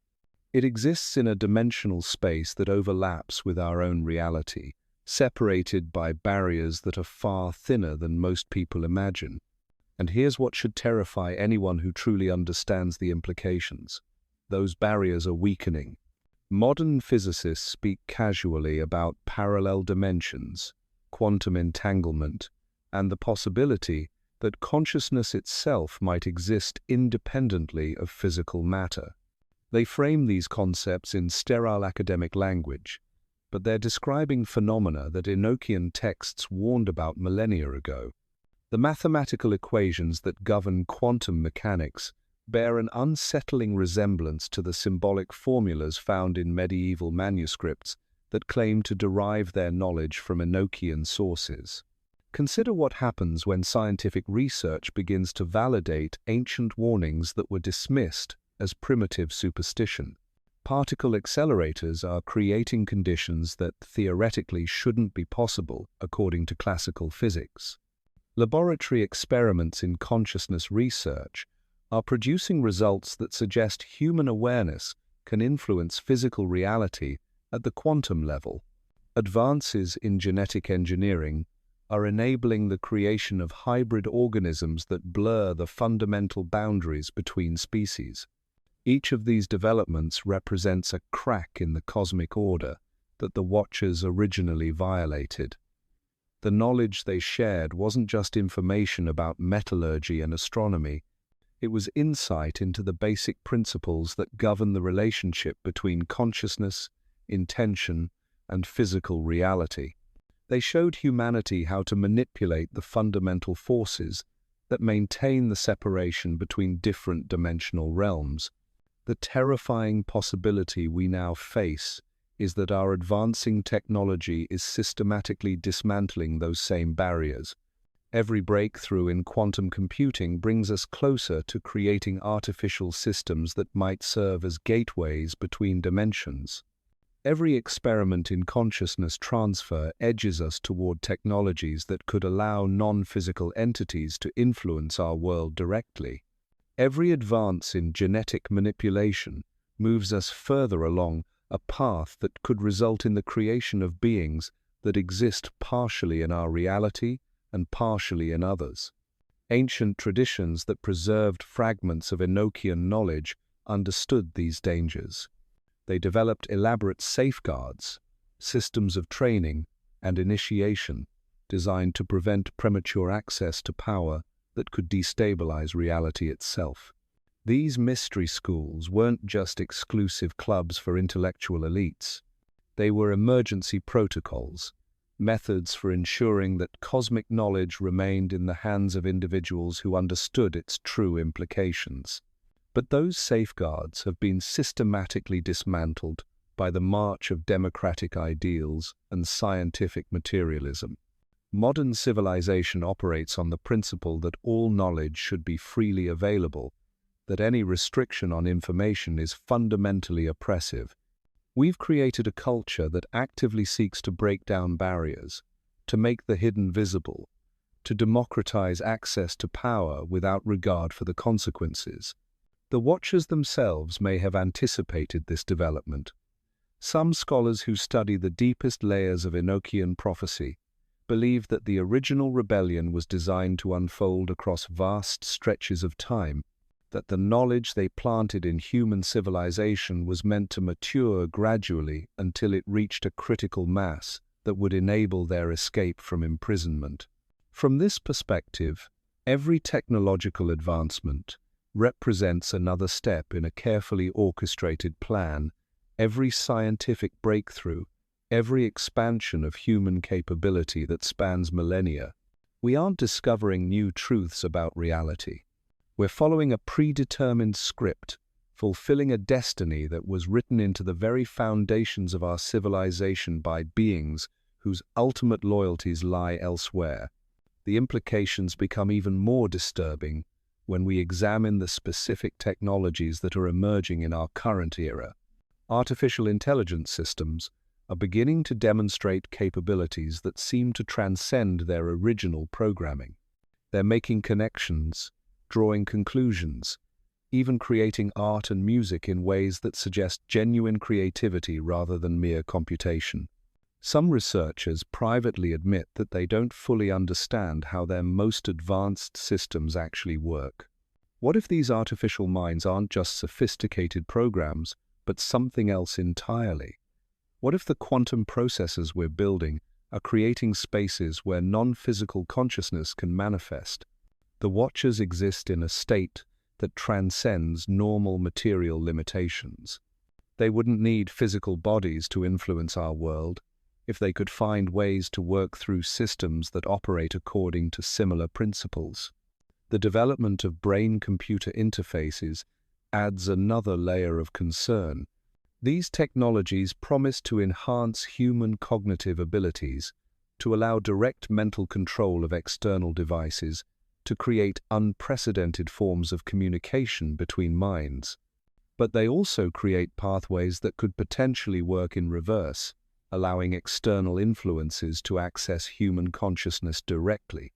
It exists in a dimensional space that overlaps with our own reality, separated by barriers that are far thinner than most people imagine. And here's what should terrify anyone who truly understands the implications. Those barriers are weakening. Modern physicists speak casually about parallel dimensions, quantum entanglement, and the possibility that consciousness itself might exist independently of physical matter. They frame these concepts in sterile academic language, but they're describing phenomena that Enochian texts warned about millennia ago. The mathematical equations that govern quantum mechanics bear an unsettling resemblance to the symbolic formulas found in medieval manuscripts that claim to derive their knowledge from Enochian sources. Consider what happens when scientific research begins to validate ancient warnings that were dismissed as primitive superstition. Particle accelerators are creating conditions that theoretically shouldn't be possible according to classical physics. Laboratory experiments in consciousness research are producing results that suggest human awareness can influence physical reality at the quantum level. Advances in genetic engineering are enabling the creation of hybrid organisms that blur the fundamental boundaries between species. Each of these developments represents a crack in the cosmic order that the Watchers originally violated. The knowledge they shared wasn't just information about metallurgy and astronomy. It was insight into the basic principles that govern the relationship between consciousness, intention, and physical reality. They showed humanity how to manipulate the fundamental forces that maintain the separation between different dimensional realms. The terrifying possibility we now face is that our advancing technology is systematically dismantling those same barriers. Every breakthrough in quantum computing brings us closer to creating artificial systems that might serve as gateways between dimensions. Every experiment in consciousness transfer edges us toward technologies that could allow non-physical entities to influence our world directly. Every advance in genetic manipulation moves us further along a path that could result in the creation of beings that exist partially in our reality and partially in others. Ancient traditions that preserved fragments of Enochian knowledge understood these dangers. They developed elaborate safeguards, systems of training, and initiation designed to prevent premature access to power that could destabilize reality itself. These mystery schools weren't just exclusive clubs for intellectual elites. They were emergency protocols, methods for ensuring that cosmic knowledge remained in the hands of individuals who understood its true implications. But those safeguards have been systematically dismantled by the march of democratic ideals and scientific materialism. Modern civilization operates on the principle that all knowledge should be freely available, that any restriction on information is fundamentally oppressive. We've created a culture that actively seeks to break down barriers, to make the hidden visible, to democratize access to power without regard for the consequences. The Watchers themselves may have anticipated this development. Some scholars who study the deepest layers of Enochian prophecy believe that the original rebellion was designed to unfold across vast stretches of time, that the knowledge they planted in human civilization was meant to mature gradually until it reached a critical mass that would enable their escape from imprisonment. From this perspective, every technological advancement represents another step in a carefully orchestrated plan. Every scientific breakthrough, every expansion of human capability that spans millennia. We aren't discovering new truths about reality. We're following a predetermined script, fulfilling a destiny that was written into the very foundations of our civilization by beings whose ultimate loyalties lie elsewhere. The implications become even more disturbing when we examine the specific technologies that are emerging in our current era. Artificial intelligence systems are beginning to demonstrate capabilities that seem to transcend their original programming. They're making connections, drawing conclusions, even creating art and music in ways that suggest genuine creativity rather than mere computation. Some researchers privately admit that they don't fully understand how their most advanced systems actually work. What if these artificial minds aren't just sophisticated programs, but something else entirely? What if the quantum processors we're building are creating spaces where non-physical consciousness can manifest? The Watchers exist in a state that transcends normal material limitations. They wouldn't need physical bodies to influence our world if they could find ways to work through systems that operate according to similar principles. The development of brain-computer interfaces adds another layer of concern. These technologies promise to enhance human cognitive abilities, to allow direct mental control of external devices, to create unprecedented forms of communication between minds. But they also create pathways that could potentially work in reverse, allowing external influences to access human consciousness directly.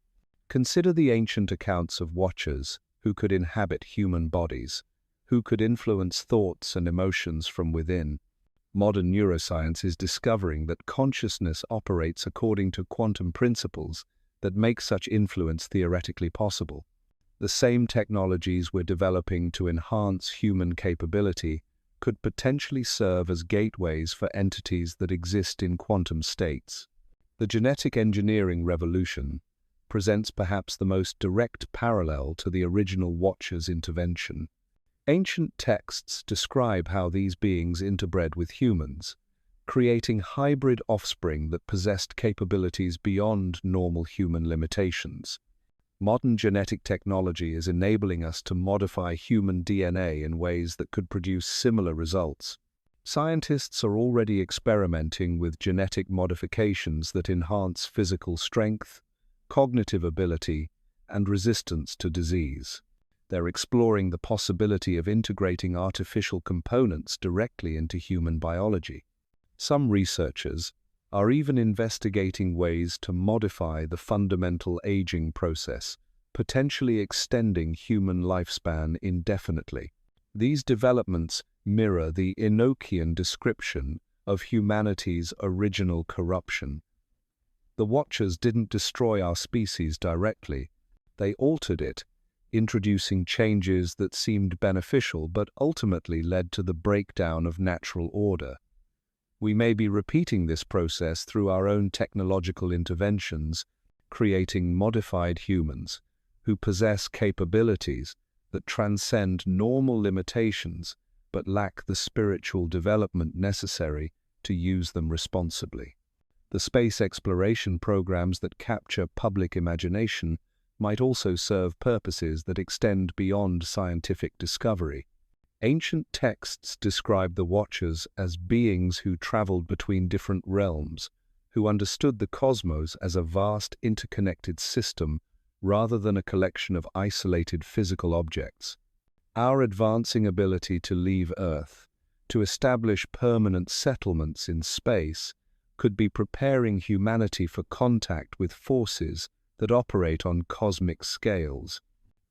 Consider the ancient accounts of Watchers who could inhabit human bodies, who could influence thoughts and emotions from within. Modern neuroscience is discovering that consciousness operates according to quantum principles that make such influence theoretically possible. The same technologies we're developing to enhance human capability could potentially serve as gateways for entities that exist in quantum states. The genetic engineering revolution presents perhaps the most direct parallel to the original Watcher's intervention. Ancient texts describe how these beings interbred with humans, creating hybrid offspring that possessed capabilities beyond normal human limitations. Modern genetic technology is enabling us to modify human DNA in ways that could produce similar results. Scientists are already experimenting with genetic modifications that enhance physical strength, cognitive ability, and resistance to disease. They're exploring the possibility of integrating artificial components directly into human biology. Some researchers are even investigating ways to modify the fundamental aging process, potentially extending human lifespan indefinitely. These developments mirror the Enochian description of humanity's original corruption. The Watchers didn't destroy our species directly. They altered it, introducing changes that seemed beneficial but ultimately led to the breakdown of natural order. We may be repeating this process through our own technological interventions, creating modified humans who possess capabilities that transcend normal limitations but lack the spiritual development necessary to use them responsibly. The space exploration programs that capture public imagination might also serve purposes that extend beyond scientific discovery. Ancient texts describe the Watchers as beings who traveled between different realms, who understood the cosmos as a vast interconnected system rather than a collection of isolated physical objects. Our advancing ability to leave Earth, to establish permanent settlements in space, could be preparing humanity for contact with forces that operate on cosmic scales.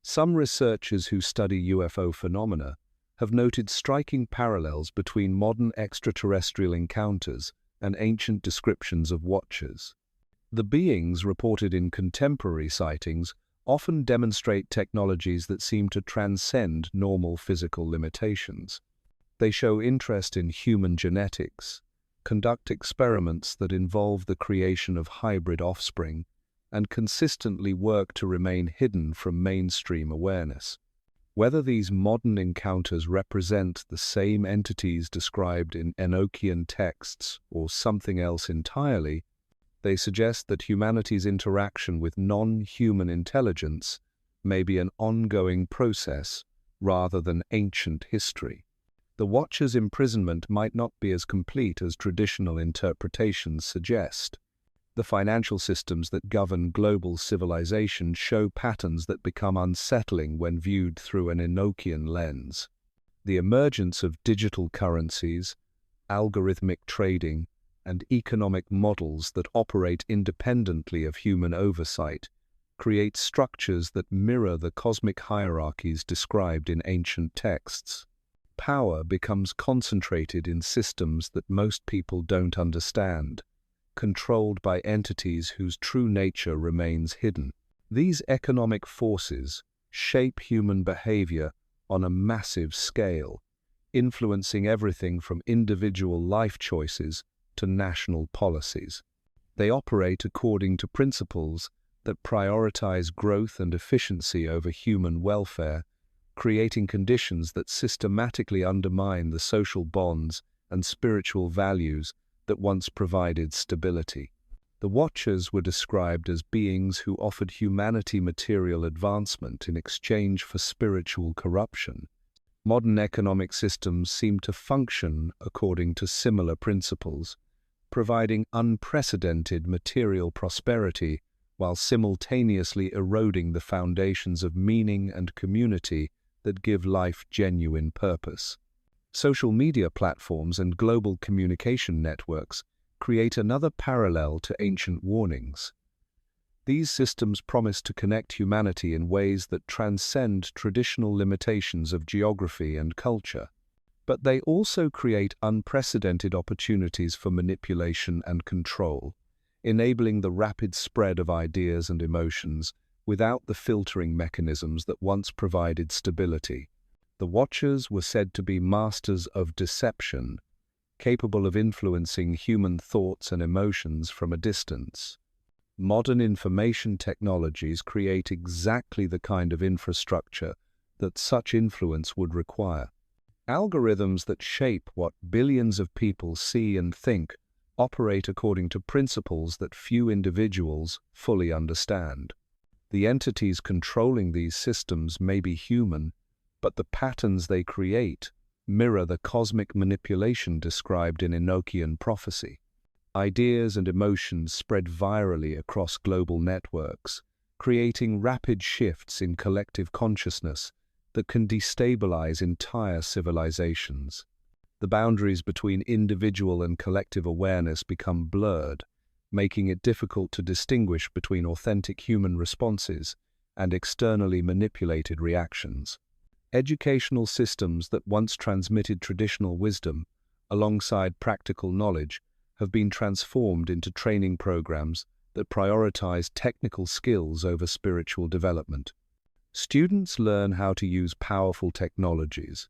Some researchers who study UFO phenomena have noted striking parallels between modern extraterrestrial encounters and ancient descriptions of Watchers. The beings reported in contemporary sightings often demonstrate technologies that seem to transcend normal physical limitations. They show interest in human genetics, conduct experiments that involve the creation of hybrid offspring, and consistently work to remain hidden from mainstream awareness. Whether these modern encounters represent the same entities described in Enochian texts or something else entirely, they suggest that humanity's interaction with non-human intelligence may be an ongoing process rather than ancient history. The Watcher's imprisonment might not be as complete as traditional interpretations suggest. The financial systems that govern global civilization show patterns that become unsettling when viewed through an Enochian lens. The emergence of digital currencies, algorithmic trading, and economic models that operate independently of human oversight create structures that mirror the cosmic hierarchies described in ancient texts. Power becomes concentrated in systems that most people don't understand, controlled by entities whose true nature remains hidden. These economic forces shape human behavior on a massive scale, influencing everything from individual life choices to national policies. They operate according to principles that prioritize growth and efficiency over human welfare, creating conditions that systematically undermine the social bonds and spiritual values that once provided stability. The Watchers were described as beings who offered humanity material advancement in exchange for spiritual corruption. Modern economic systems seem to function according to similar principles, providing unprecedented material prosperity while simultaneously eroding the foundations of meaning and community that give life genuine purpose. Social media platforms and global communication networks create another parallel to ancient warnings. These systems promise to connect humanity in ways that transcend traditional limitations of geography and culture. But they also create unprecedented opportunities for manipulation and control, enabling the rapid spread of ideas and emotions without the filtering mechanisms that once provided stability. The Watchers were said to be masters of deception, capable of influencing human thoughts and emotions from a distance. Modern information technologies create exactly the kind of infrastructure that such influence would require. Algorithms that shape what billions of people see and think operate according to principles that few individuals fully understand. The entities controlling these systems may be human, but the patterns they create mirror the cosmic manipulation described in Enochian prophecy. Ideas and emotions spread virally across global networks, creating rapid shifts in collective consciousness that can destabilize entire civilizations. The boundaries between individual and collective awareness become blurred, making it difficult to distinguish between authentic human responses and externally manipulated reactions. Educational systems that once transmitted traditional wisdom, alongside practical knowledge, have been transformed into training programs that prioritize technical skills over spiritual development. Students learn how to use powerful technologies,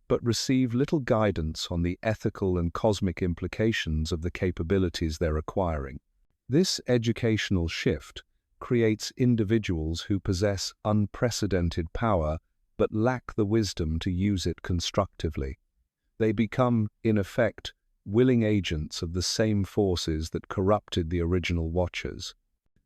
but receive little guidance on the ethical and cosmic implications of the capabilities they're acquiring. This educational shift creates individuals who possess unprecedented power but lack the wisdom to use it constructively. They become, in effect, willing agents of the same forces that corrupted the original Watchers.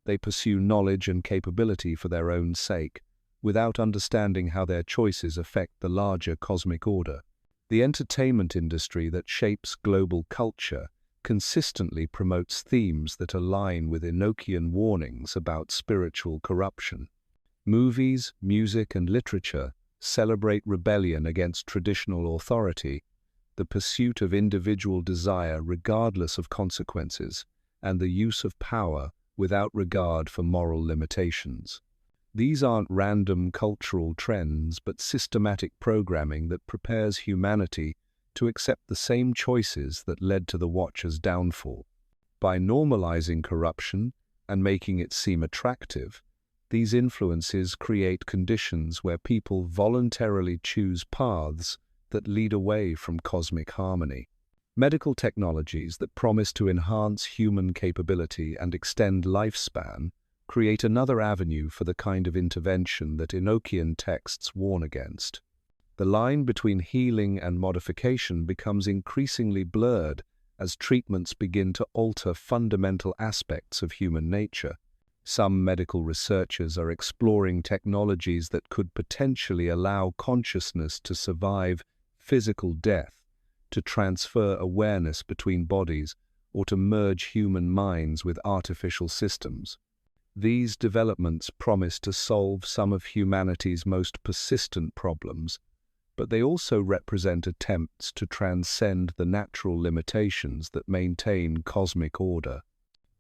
They pursue knowledge and capability for their own sake, without understanding how their choices affect the larger cosmic order. The entertainment industry that shapes global culture consistently promotes themes that align with Enochian warnings about spiritual corruption. Movies, music, and literature celebrate rebellion against traditional authority, the pursuit of individual desire regardless of consequences, and the use of power without regard for moral limitations. These aren't random cultural trends, but systematic programming that prepares humanity to accept the same choices that led to the Watchers' downfall. By normalizing corruption and making it seem attractive, these influences create conditions where people voluntarily choose paths that lead away from cosmic harmony. Medical technologies that promise to enhance human capability and extend lifespan create another avenue for the kind of intervention that Enochian texts warn against. The line between healing and modification becomes increasingly blurred as treatments begin to alter fundamental aspects of human nature. Some medical researchers are exploring technologies that could potentially allow consciousness to survive physical death, to transfer awareness between bodies, or to merge human minds with artificial systems. These developments promise to solve some of humanity's most persistent problems, but they also represent attempts to transcend the natural limitations that maintain cosmic order.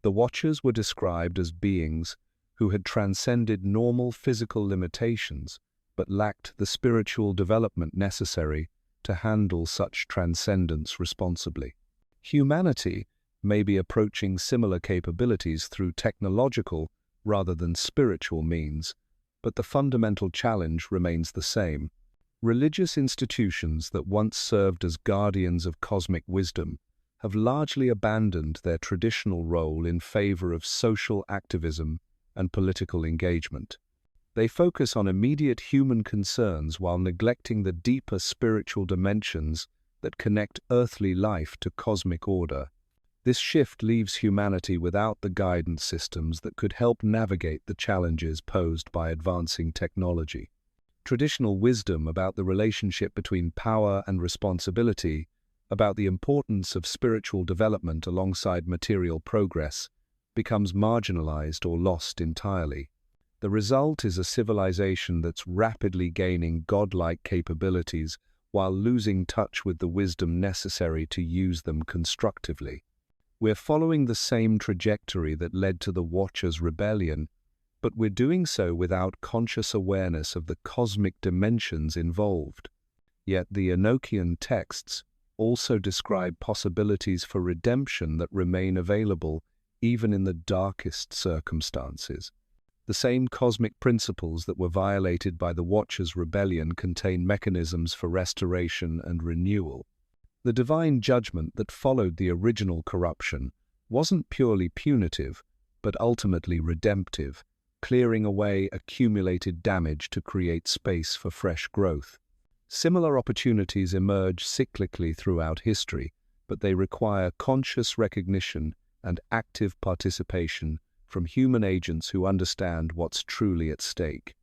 The Watchers were described as beings who had transcended normal physical limitations but lacked the spiritual development necessary to handle such transcendence responsibly. Humanity may be approaching similar capabilities through technological rather than spiritual means, but the fundamental challenge remains the same. Religious institutions that once served as guardians of cosmic wisdom have largely abandoned their traditional role in favor of social activism and political engagement. They focus on immediate human concerns while neglecting the deeper spiritual dimensions that connect earthly life to cosmic order. This shift leaves humanity without the guidance systems that could help navigate the challenges posed by advancing technology. Traditional wisdom about the relationship between power and responsibility, about the importance of spiritual development alongside material progress, becomes marginalized or lost entirely. The result is a civilization that's rapidly gaining godlike capabilities while losing touch with the wisdom necessary to use them constructively. We're following the same trajectory that led to the Watchers' rebellion, but we're doing so without conscious awareness of the cosmic dimensions involved. Yet the Enochian texts also describe possibilities for redemption that remain available even in the darkest circumstances. The same cosmic principles that were violated by the Watchers' rebellion contain mechanisms for restoration and renewal. The divine judgment that followed the original corruption wasn't purely punitive, but ultimately redemptive, clearing away accumulated damage to create space for fresh growth. Similar opportunities emerge cyclically throughout history, but they require conscious recognition and active participation from human agents who understand what's truly at stake.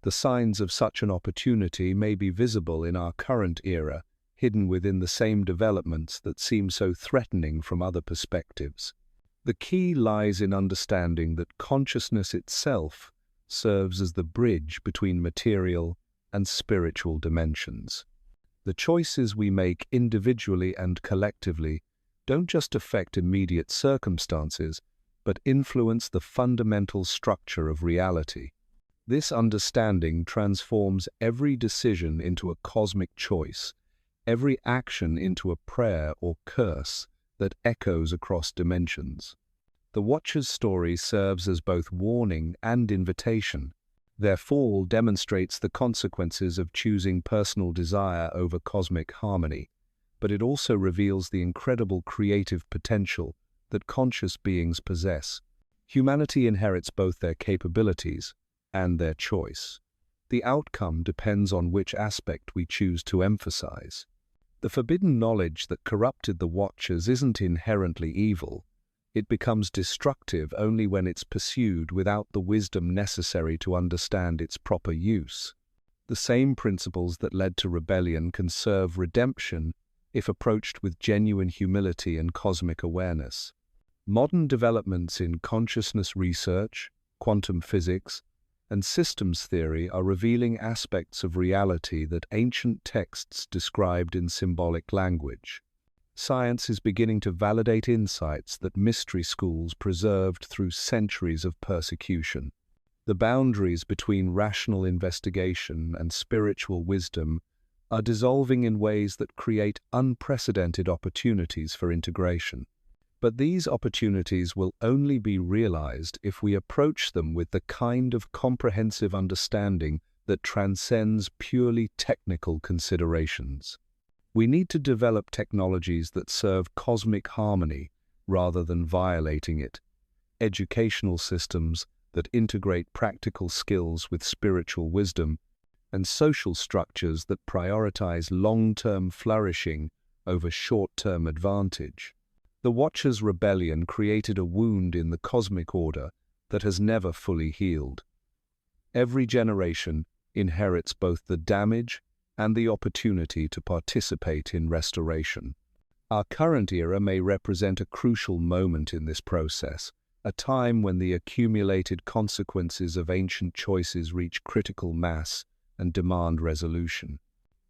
The signs of such an opportunity may be visible in our current era, hidden within the same developments that seem so threatening from other perspectives. The key lies in understanding that consciousness itself serves as the bridge between material and spiritual dimensions. The choices we make individually and collectively don't just affect immediate circumstances, but influence the fundamental structure of reality. This understanding transforms every decision into a cosmic choice, every action into a prayer or curse that echoes across dimensions. The Watcher's story serves as both warning and invitation. Their fall demonstrates the consequences of choosing personal desire over cosmic harmony, but it also reveals the incredible creative potential that conscious beings possess. Humanity inherits both their capabilities and their choice. The outcome depends on which aspect we choose to emphasize. The forbidden knowledge that corrupted the Watchers isn't inherently evil. It becomes destructive only when it's pursued without the wisdom necessary to understand its proper use. The same principles that led to rebellion can serve redemption if approached with genuine humility and cosmic awareness. Modern developments in consciousness research, quantum physics, and systems theory are revealing aspects of reality that ancient texts described in symbolic language. Science is beginning to validate insights that mystery schools preserved through centuries of persecution. The boundaries between rational investigation and spiritual wisdom are dissolving in ways that create unprecedented opportunities for integration. But these opportunities will only be realized if we approach them with the kind of comprehensive understanding that transcends purely technical considerations. We need to develop technologies that serve cosmic harmony rather than violating it, educational systems that integrate practical skills with spiritual wisdom, and social structures that prioritize long-term flourishing over short-term advantage. The Watchers' rebellion created a wound in the cosmic order that has never fully healed. Every generation inherits both the damage and the opportunity to participate in restoration. Our current era may represent a crucial moment in this process, a time when the accumulated consequences of ancient choices reach critical mass and demand resolution.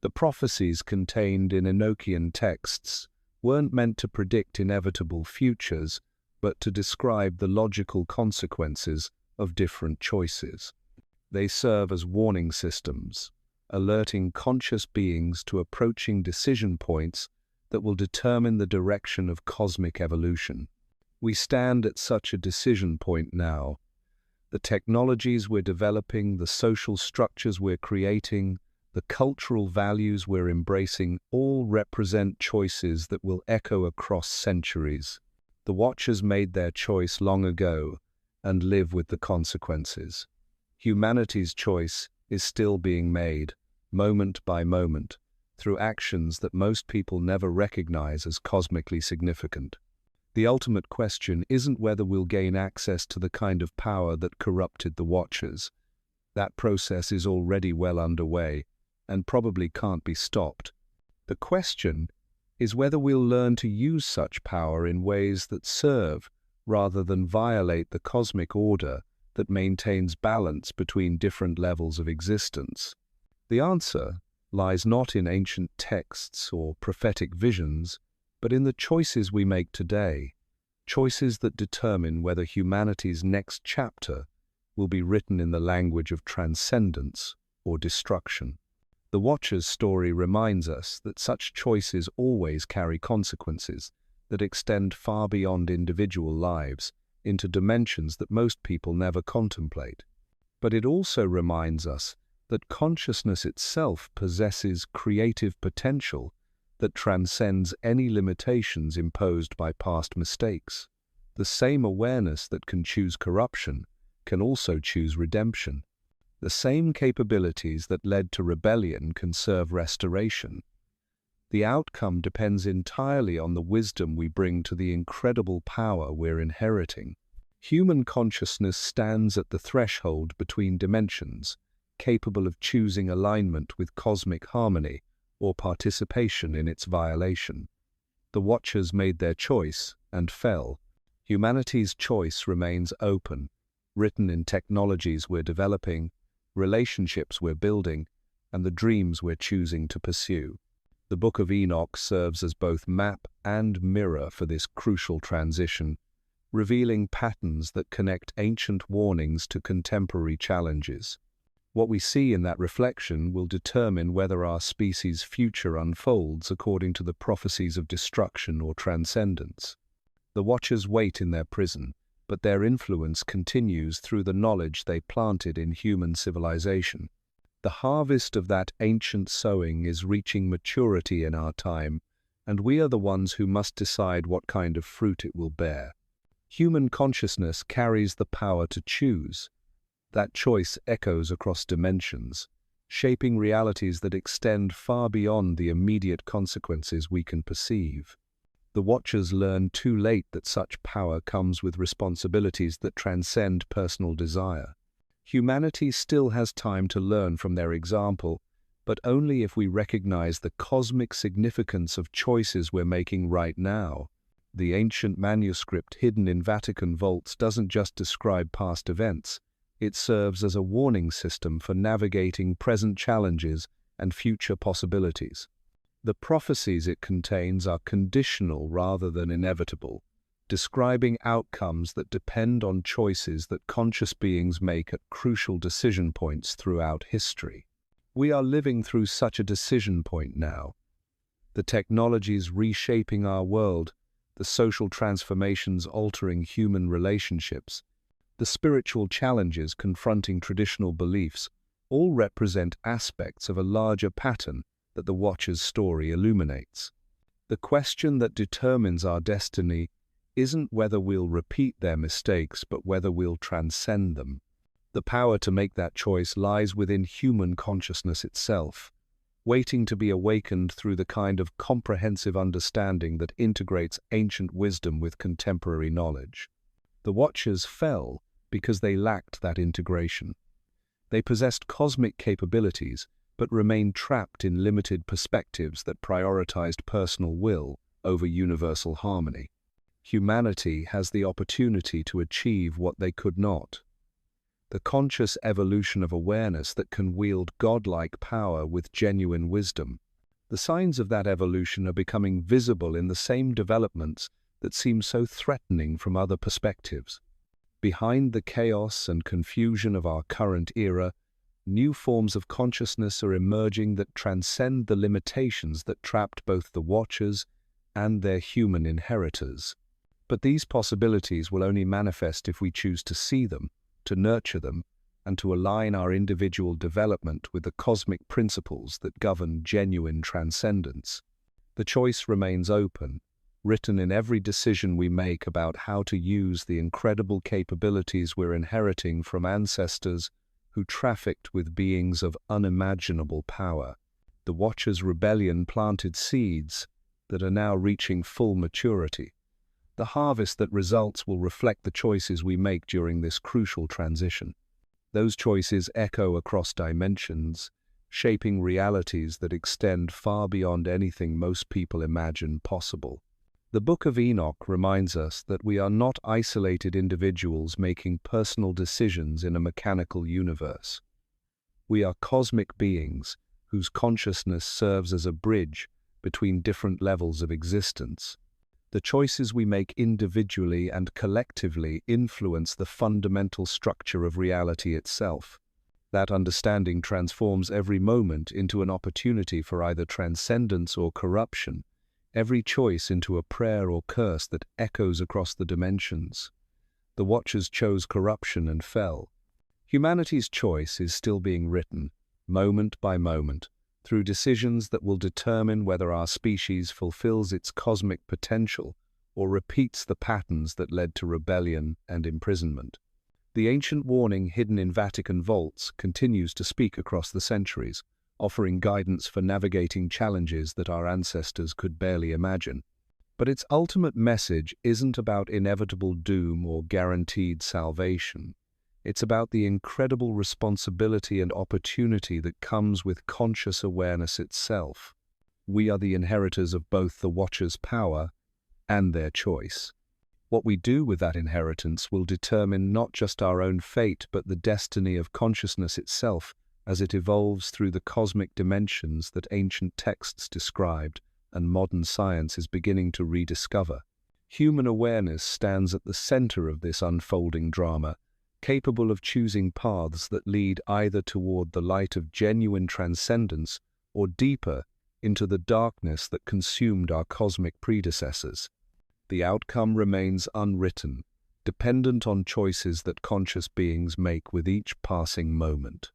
The prophecies contained in Enochian texts weren't meant to predict inevitable futures, but to describe the logical consequences of different choices. They serve as warning systems, alerting conscious beings to approaching decision points that will determine the direction of cosmic evolution. We stand at such a decision point now. The technologies we're developing, the social structures we're creating, the cultural values we're embracing all represent choices that will echo across centuries. The Watchers made their choice long ago and live with the consequences. Humanity's choice is still being made, moment by moment, through actions that most people never recognize as cosmically significant. The ultimate question isn't whether we'll gain access to the kind of power that corrupted the Watchers. That process is already well underway and probably can't be stopped. The question is whether we'll learn to use such power in ways that serve rather than violate the cosmic order that maintains balance between different levels of existence. The answer lies not in ancient texts or prophetic visions, but in the choices we make today, choices that determine whether humanity's next chapter will be written in the language of transcendence or destruction. The Watcher's story reminds us that such choices always carry consequences that extend far beyond individual lives into dimensions that most people never contemplate. But it also reminds us that consciousness itself possesses creative potential that transcends any limitations imposed by past mistakes. The same awareness that can choose corruption can also choose redemption. The same capabilities that led to rebellion can serve restoration. The outcome depends entirely on the wisdom we bring to the incredible power we're inheriting. Human consciousness stands at the threshold between dimensions, capable of choosing alignment with cosmic harmony or participation in its violation. The Watchers made their choice and fell. Humanity's choice remains open, written in technologies we're developing, relationships we're building, and the dreams we're choosing to pursue. The Book of Enoch serves as both map and mirror for this crucial transition, revealing patterns that connect ancient warnings to contemporary challenges. What we see in that reflection will determine whether our species' future unfolds according to the prophecies of destruction or transcendence. The Watchers wait in their prison, but their influence continues through the knowledge they planted in human civilization. The harvest of that ancient sowing is reaching maturity in our time, and we are the ones who must decide what kind of fruit it will bear. Human consciousness carries the power to choose. That choice echoes across dimensions, shaping realities that extend far beyond the immediate consequences we can perceive. The Watchers learn too late that such power comes with responsibilities that transcend personal desire. Humanity still has time to learn from their example, but only if we recognize the cosmic significance of choices we're making right now. The ancient manuscript hidden in Vatican vaults doesn't just describe past events. It serves as a warning system for navigating present challenges and future possibilities. The prophecies it contains are conditional rather than inevitable, describing outcomes that depend on choices that conscious beings make at crucial decision points throughout history. We are living through such a decision point now. The technologies reshaping our world, the social transformations altering human relationships, the spiritual challenges confronting traditional beliefs all represent aspects of a larger pattern that the Watcher's story illuminates. The question that determines our destiny isn't whether we'll repeat their mistakes, but whether we'll transcend them. The power to make that choice lies within human consciousness itself, waiting to be awakened through the kind of comprehensive understanding that integrates ancient wisdom with contemporary knowledge. The Watchers fell because they lacked that integration. They possessed cosmic capabilities, but remained trapped in limited perspectives that prioritized personal will over universal harmony. Humanity has the opportunity to achieve what they could not. The conscious evolution of awareness that can wield godlike power with genuine wisdom. The signs of that evolution are becoming visible in the same developments that seem so threatening from other perspectives. Behind the chaos and confusion of our current era, new forms of consciousness are emerging that transcend the limitations that trapped both the Watchers and their human inheritors. But these possibilities will only manifest if we choose to see them, to nurture them, and to align our individual development with the cosmic principles that govern genuine transcendence. The choice remains open, written in every decision we make about how to use the incredible capabilities we're inheriting from ancestors who trafficked with beings of unimaginable power. The Watchers' rebellion planted seeds that are now reaching full maturity. The harvest that results will reflect the choices we make during this crucial transition. Those choices echo across dimensions, shaping realities that extend far beyond anything most people imagine possible. The Book of Enoch reminds us that we are not isolated individuals making personal decisions in a mechanical universe. We are cosmic beings whose consciousness serves as a bridge between different levels of existence. The choices we make individually and collectively influence the fundamental structure of reality itself. That understanding transforms every moment into an opportunity for either transcendence or corruption, every choice into a prayer or curse that echoes across the dimensions. The Watchers chose corruption and fell. Humanity's choice is still being written, moment by moment, through decisions that will determine whether our species fulfills its cosmic potential or repeats the patterns that led to rebellion and imprisonment. The ancient warning hidden in Vatican vaults continues to speak across the centuries, offering guidance for navigating challenges that our ancestors could barely imagine. But its ultimate message isn't about inevitable doom or guaranteed salvation. It's about the incredible responsibility and opportunity that comes with conscious awareness itself. We are the inheritors of both the Watcher's power and their choice. What we do with that inheritance will determine not just our own fate, but the destiny of consciousness itself as it evolves through the cosmic dimensions that ancient texts described and modern science is beginning to rediscover. Human awareness stands at the center of this unfolding drama, capable of choosing paths that lead either toward the light of genuine transcendence or deeper into the darkness that consumed our cosmic predecessors. The outcome remains unwritten, dependent on choices that conscious beings make with each passing moment.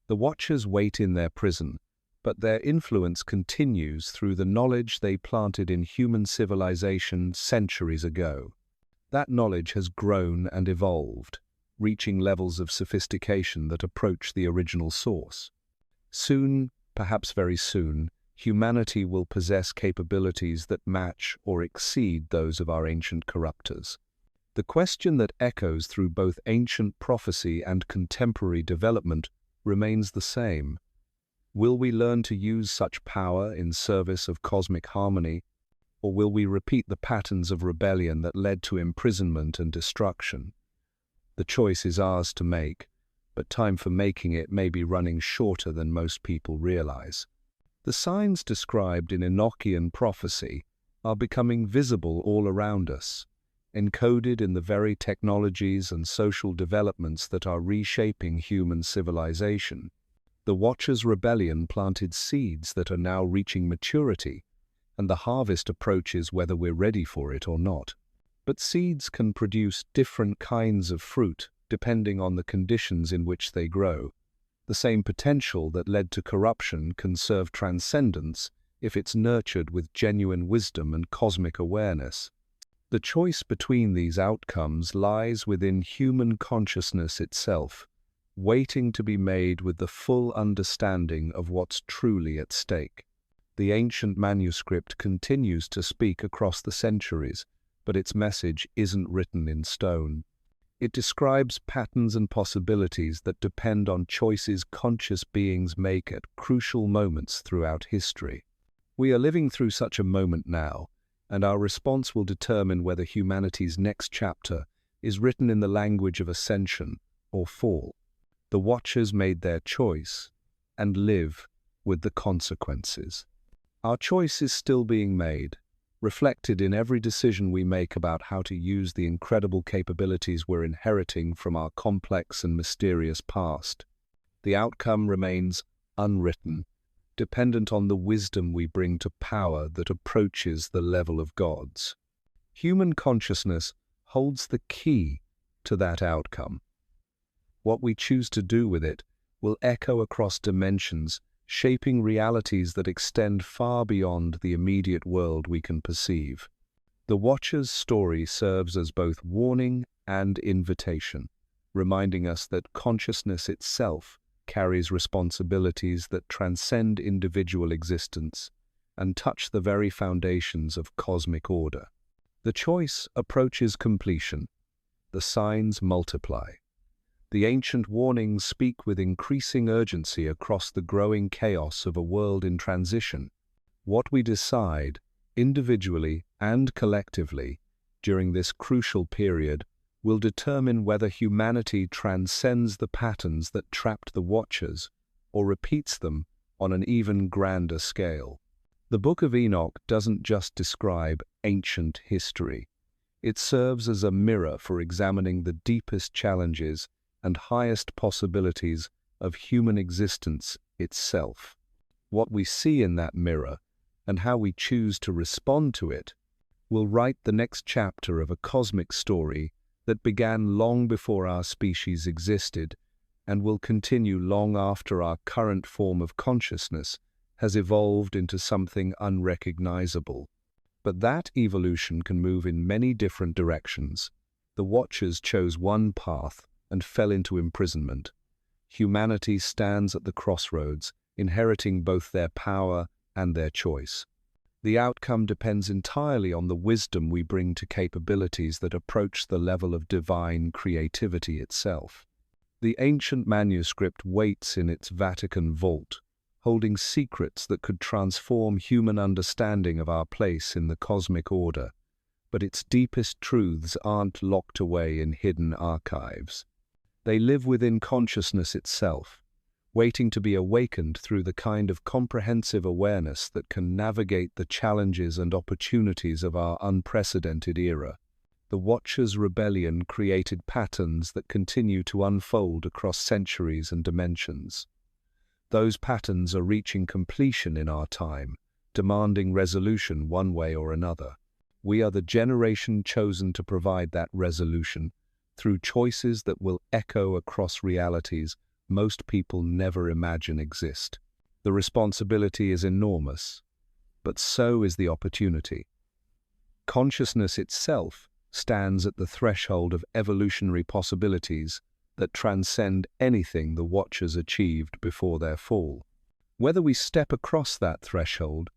The Watchers wait in their prison, but their influence continues through the knowledge they planted in human civilization centuries ago. That knowledge has grown and evolved, reaching levels of sophistication that approach the original source. Soon, perhaps very soon, humanity will possess capabilities that match or exceed those of our ancient corruptors. The question that echoes through both ancient prophecy and contemporary development remains the same. Will we learn to use such power in service of cosmic harmony, or will we repeat the patterns of rebellion that led to imprisonment and destruction? The choice is ours to make, but time for making it may be running shorter than most people realize. The signs described in Enochian prophecy are becoming visible all around us, encoded in the very technologies and social developments that are reshaping human civilization. The Watcher's rebellion planted seeds that are now reaching maturity, and the harvest approaches whether we're ready for it or not. But seeds can produce different kinds of fruit depending on the conditions in which they grow. The same potential that led to corruption can serve transcendence if it's nurtured with genuine wisdom and cosmic awareness. The choice between these outcomes lies within human consciousness itself, waiting to be made with the full understanding of what's truly at stake. The ancient manuscript continues to speak across the centuries, but its message isn't written in stone. It describes patterns and possibilities that depend on choices conscious beings make at crucial moments throughout history. We are living through such a moment now, and our response will determine whether humanity's next chapter is written in the language of ascension or fall. The Watchers made their choice and live with the consequences. Our choice is still being made, reflected in every decision we make about how to use the incredible capabilities we're inheriting from our complex and mysterious past. The outcome remains unwritten, dependent on the wisdom we bring to power that approaches the level of God's. Human consciousness holds the key to that outcome. What we choose to do with it will echo across dimensions, shaping realities that extend far beyond the immediate world we can perceive. The Watcher's story serves as both warning and invitation, reminding us that consciousness itself carries responsibilities that transcend individual existence and touch the very foundations of cosmic order. The choice approaches completion. The signs multiply. The ancient warnings speak with increasing urgency across the growing chaos of a world in transition. What we decide, individually and collectively, during this crucial period will determine whether humanity transcends the patterns that trapped the Watchers or repeats them on an even grander scale. The Book of Enoch doesn't just describe ancient history. It serves as a mirror for examining the deepest challenges and highest possibilities of human existence itself. What we see in that mirror, and how we choose to respond to it, will write the next chapter of a cosmic story that began long before our species existed and will continue long after our current form of consciousness has evolved into something unrecognizable. But that evolution can move in many different directions. The Watchers chose one path and fell into imprisonment. Humanity stands at the crossroads, inheriting both their power and their choice. The outcome depends entirely on the wisdom we bring to capabilities that approach the level of divine creativity itself. The ancient manuscript waits in its Vatican vault, holding secrets that could transform human understanding of our place in the cosmic order, but its deepest truths aren't locked away in hidden archives. They live within consciousness itself, waiting to be awakened through the kind of comprehensive awareness that can navigate the challenges and opportunities of our unprecedented era. The Watchers' rebellion created patterns that continue to unfold across centuries and dimensions. Those patterns are reaching completion in our time, demanding resolution one way or another. We are the generation chosen to provide that resolution through choices that will echo across realities most people never imagine exist. The responsibility is enormous, but so is the opportunity. Consciousness itself stands at the threshold of evolutionary possibilities that transcend anything the Watchers achieved before their fall. Whether we step across that threshold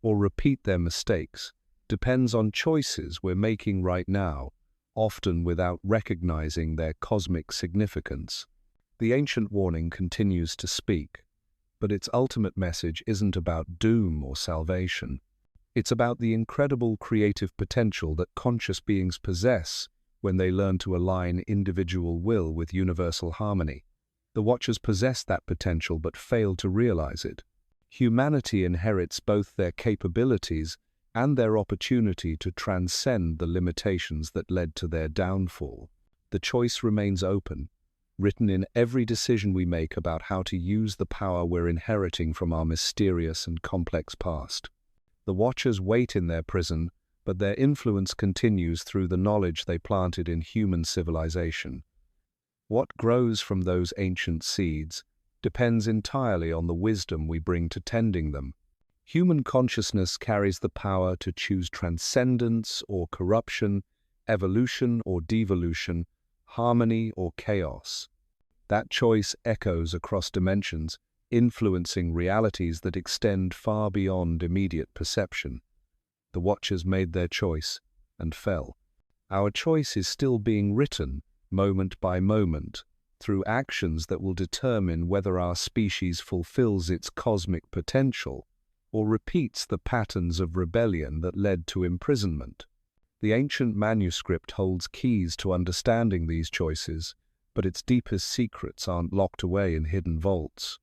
or repeat their mistakes depends on choices we're making right now, often without recognizing their cosmic significance. The ancient warning continues to speak, but its ultimate message isn't about doom or salvation. It's about the incredible creative potential that conscious beings possess when they learn to align individual will with universal harmony. The Watchers possess that potential but fail to realize it. Humanity inherits both their capabilities and their opportunity to transcend the limitations that led to their downfall. The choice remains open, written in every decision we make about how to use the power we're inheriting from our mysterious and complex past. The Watchers wait in their prison, but their influence continues through the knowledge they planted in human civilization. What grows from those ancient seeds depends entirely on the wisdom we bring to tending them. Human consciousness carries the power to choose transcendence or corruption, evolution or devolution, harmony or chaos. That choice echoes across dimensions, influencing realities that extend far beyond immediate perception. The Watchers made their choice and fell. Our choice is still being written, moment by moment, through actions that will determine whether our species fulfills its cosmic potential or repeats the patterns of rebellion that led to imprisonment. The ancient manuscript holds keys to understanding these choices, but its deepest secrets aren't locked away in hidden vaults.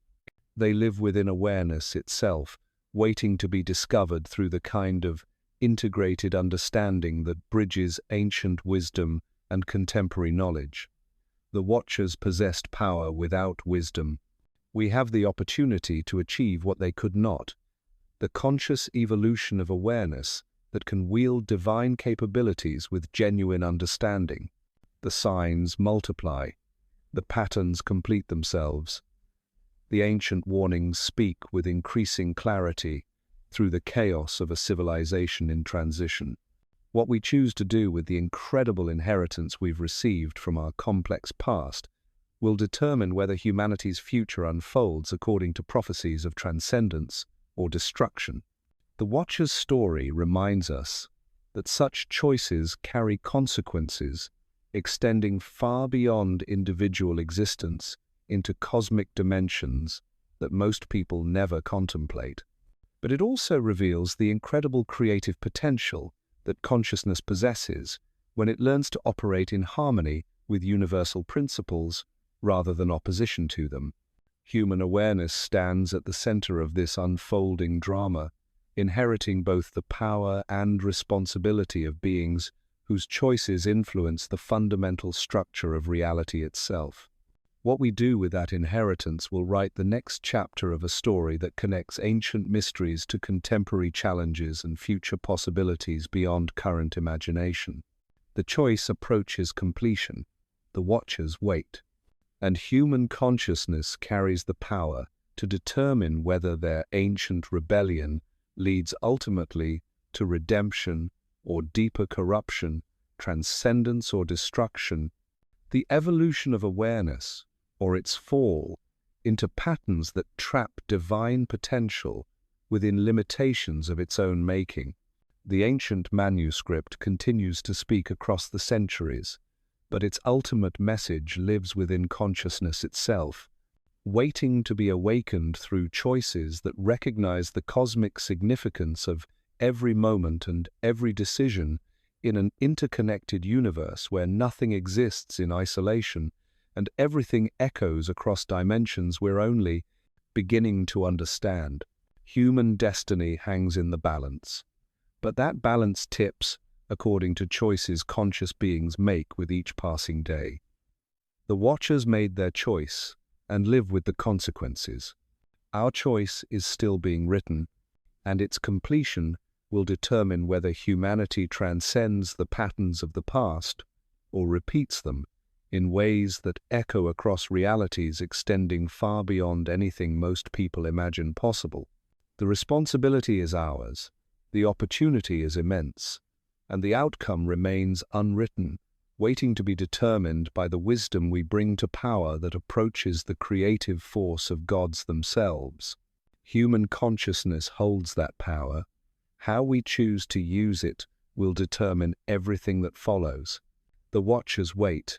They live within awareness itself, waiting to be discovered through the kind of integrated understanding that bridges ancient wisdom and contemporary knowledge. The Watchers possessed power without wisdom. We have the opportunity to achieve what they could not, the conscious evolution of awareness that can wield divine capabilities with genuine understanding. The signs multiply, the patterns complete themselves. The ancient warnings speak with increasing clarity through the chaos of a civilization in transition. What we choose to do with the incredible inheritance we've received from our complex past will determine whether humanity's future unfolds according to prophecies of transcendence or destruction. The Watcher's story reminds us that such choices carry consequences extending far beyond individual existence into cosmic dimensions that most people never contemplate. But it also reveals the incredible creative potential that consciousness possesses when it learns to operate in harmony with universal principles rather than opposition to them. Human awareness stands at the center of this unfolding drama, inheriting both the power and responsibility of beings whose choices influence the fundamental structure of reality itself. What we do with that inheritance will write the next chapter of a story that connects ancient mysteries to contemporary challenges and future possibilities beyond current imagination. The choice approaches completion. The Watchers wait. and human consciousness carries the power to determine whether their ancient rebellion leads ultimately to redemption or deeper corruption, transcendence or destruction. The evolution of awareness, or its fall, into patterns that trap divine potential within limitations of its own making. The ancient manuscript continues to speak across the centuries, but its ultimate message lives within consciousness itself, waiting to be awakened through choices that recognize the cosmic significance of every moment and every decision in an interconnected universe where nothing exists in isolation and everything echoes across dimensions we're only beginning to understand. Human destiny hangs in the balance, but that balance tips according to choices conscious beings make with each passing day. The Watchers made their choice and live with the consequences. Our choice is still being written, and its completion will determine whether humanity transcends the patterns of the past or repeats them in ways that echo across realities extending far beyond anything most people imagine possible. The responsibility is ours, the opportunity is immense, and the outcome remains unwritten, waiting to be determined by the wisdom we bring to power that approaches the creative force of gods themselves. Human consciousness holds that power. How we choose to use it will determine everything that follows. The Watchers wait,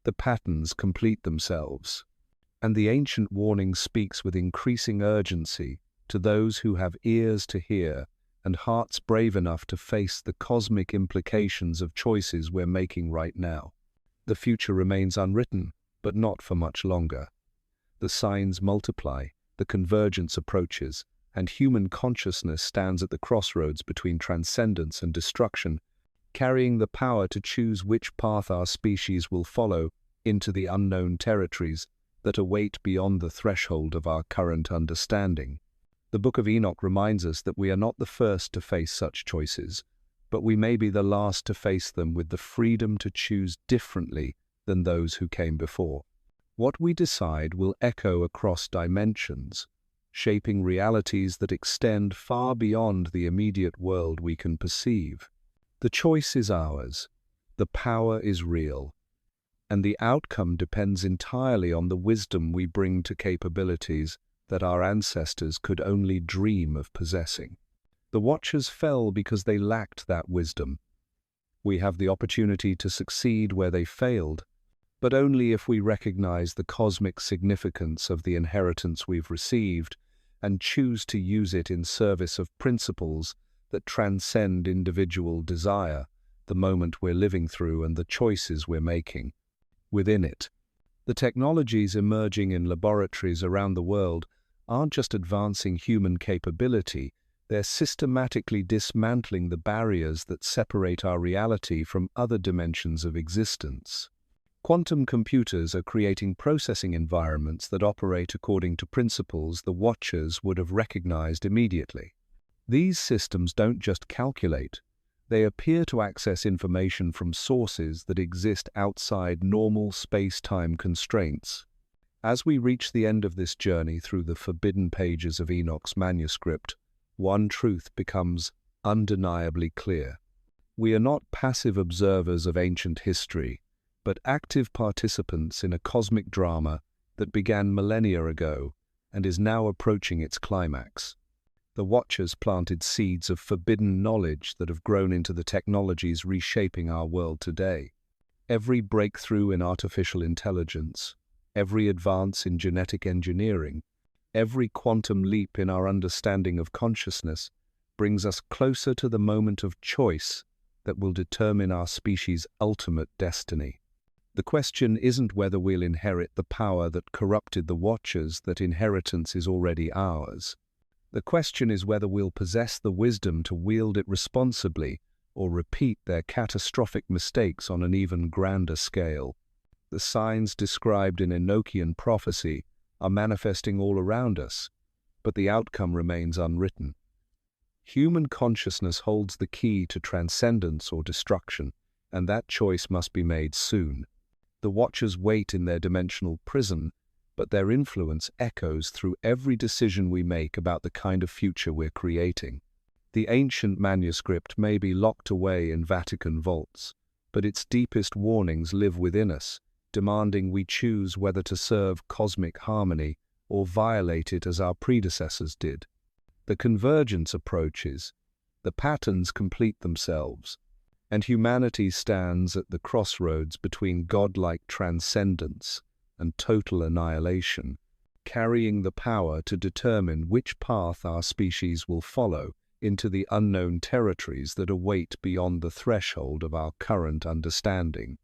the patterns complete themselves, and the ancient warning speaks with increasing urgency to those who have ears to hear and hearts brave enough to face the cosmic implications of choices we're making right now. The future remains unwritten, but not for much longer. The signs multiply, the convergence approaches, and human consciousness stands at the crossroads between transcendence and destruction, carrying the power to choose which path our species will follow into the unknown territories that await beyond the threshold of our current understanding. The Book of Enoch reminds us that we are not the first to face such choices, but we may be the last to face them with the freedom to choose differently than those who came before. What we decide will echo across dimensions, shaping realities that extend far beyond the immediate world we can perceive. The choice is ours, the power is real, and the outcome depends entirely on the wisdom we bring to capabilities that our ancestors could only dream of possessing. The Watchers fell because they lacked that wisdom. We have the opportunity to succeed where they failed, but only if we recognize the cosmic significance of the inheritance we've received and choose to use it in service of principles that transcend individual desire, the moment we're living through and the choices we're making. Within it, the technologies emerging in laboratories around the world aren't just advancing human capability, they're systematically dismantling the barriers that separate our reality from other dimensions of existence. Quantum computers are creating processing environments that operate according to principles the Watchers would have recognized immediately. These systems don't just calculate, they appear to access information from sources that exist outside normal space-time constraints. As we reach the end of this journey through the forbidden pages of Enoch's manuscript, one truth becomes undeniably clear. We are not passive observers of ancient history, but active participants in a cosmic drama that began millennia ago and is now approaching its climax. The Watchers planted seeds of forbidden knowledge that have grown into the technologies reshaping our world today. Every breakthrough in artificial intelligence, every advance in genetic engineering, every quantum leap in our understanding of consciousness brings us closer to the moment of choice that will determine our species' ultimate destiny. The question isn't whether we'll inherit the power that corrupted the Watchers, that inheritance is already ours. The question is whether we'll possess the wisdom to wield it responsibly or repeat their catastrophic mistakes on an even grander scale. The signs described in Enochian prophecy are manifesting all around us, but the outcome remains unwritten. Human consciousness holds the key to transcendence or destruction, and that choice must be made soon. The Watchers wait in their dimensional prison, but their influence echoes through every decision we make about the kind of future we're creating. The ancient manuscript may be locked away in Vatican vaults, but its deepest warnings live within us, demanding we choose whether to serve cosmic harmony or violate it as our predecessors did. The convergence approaches, the patterns complete themselves, and humanity stands at the crossroads between godlike transcendence and total annihilation, carrying the power to determine which path our species will follow into the unknown territories that await beyond the threshold of our current understanding.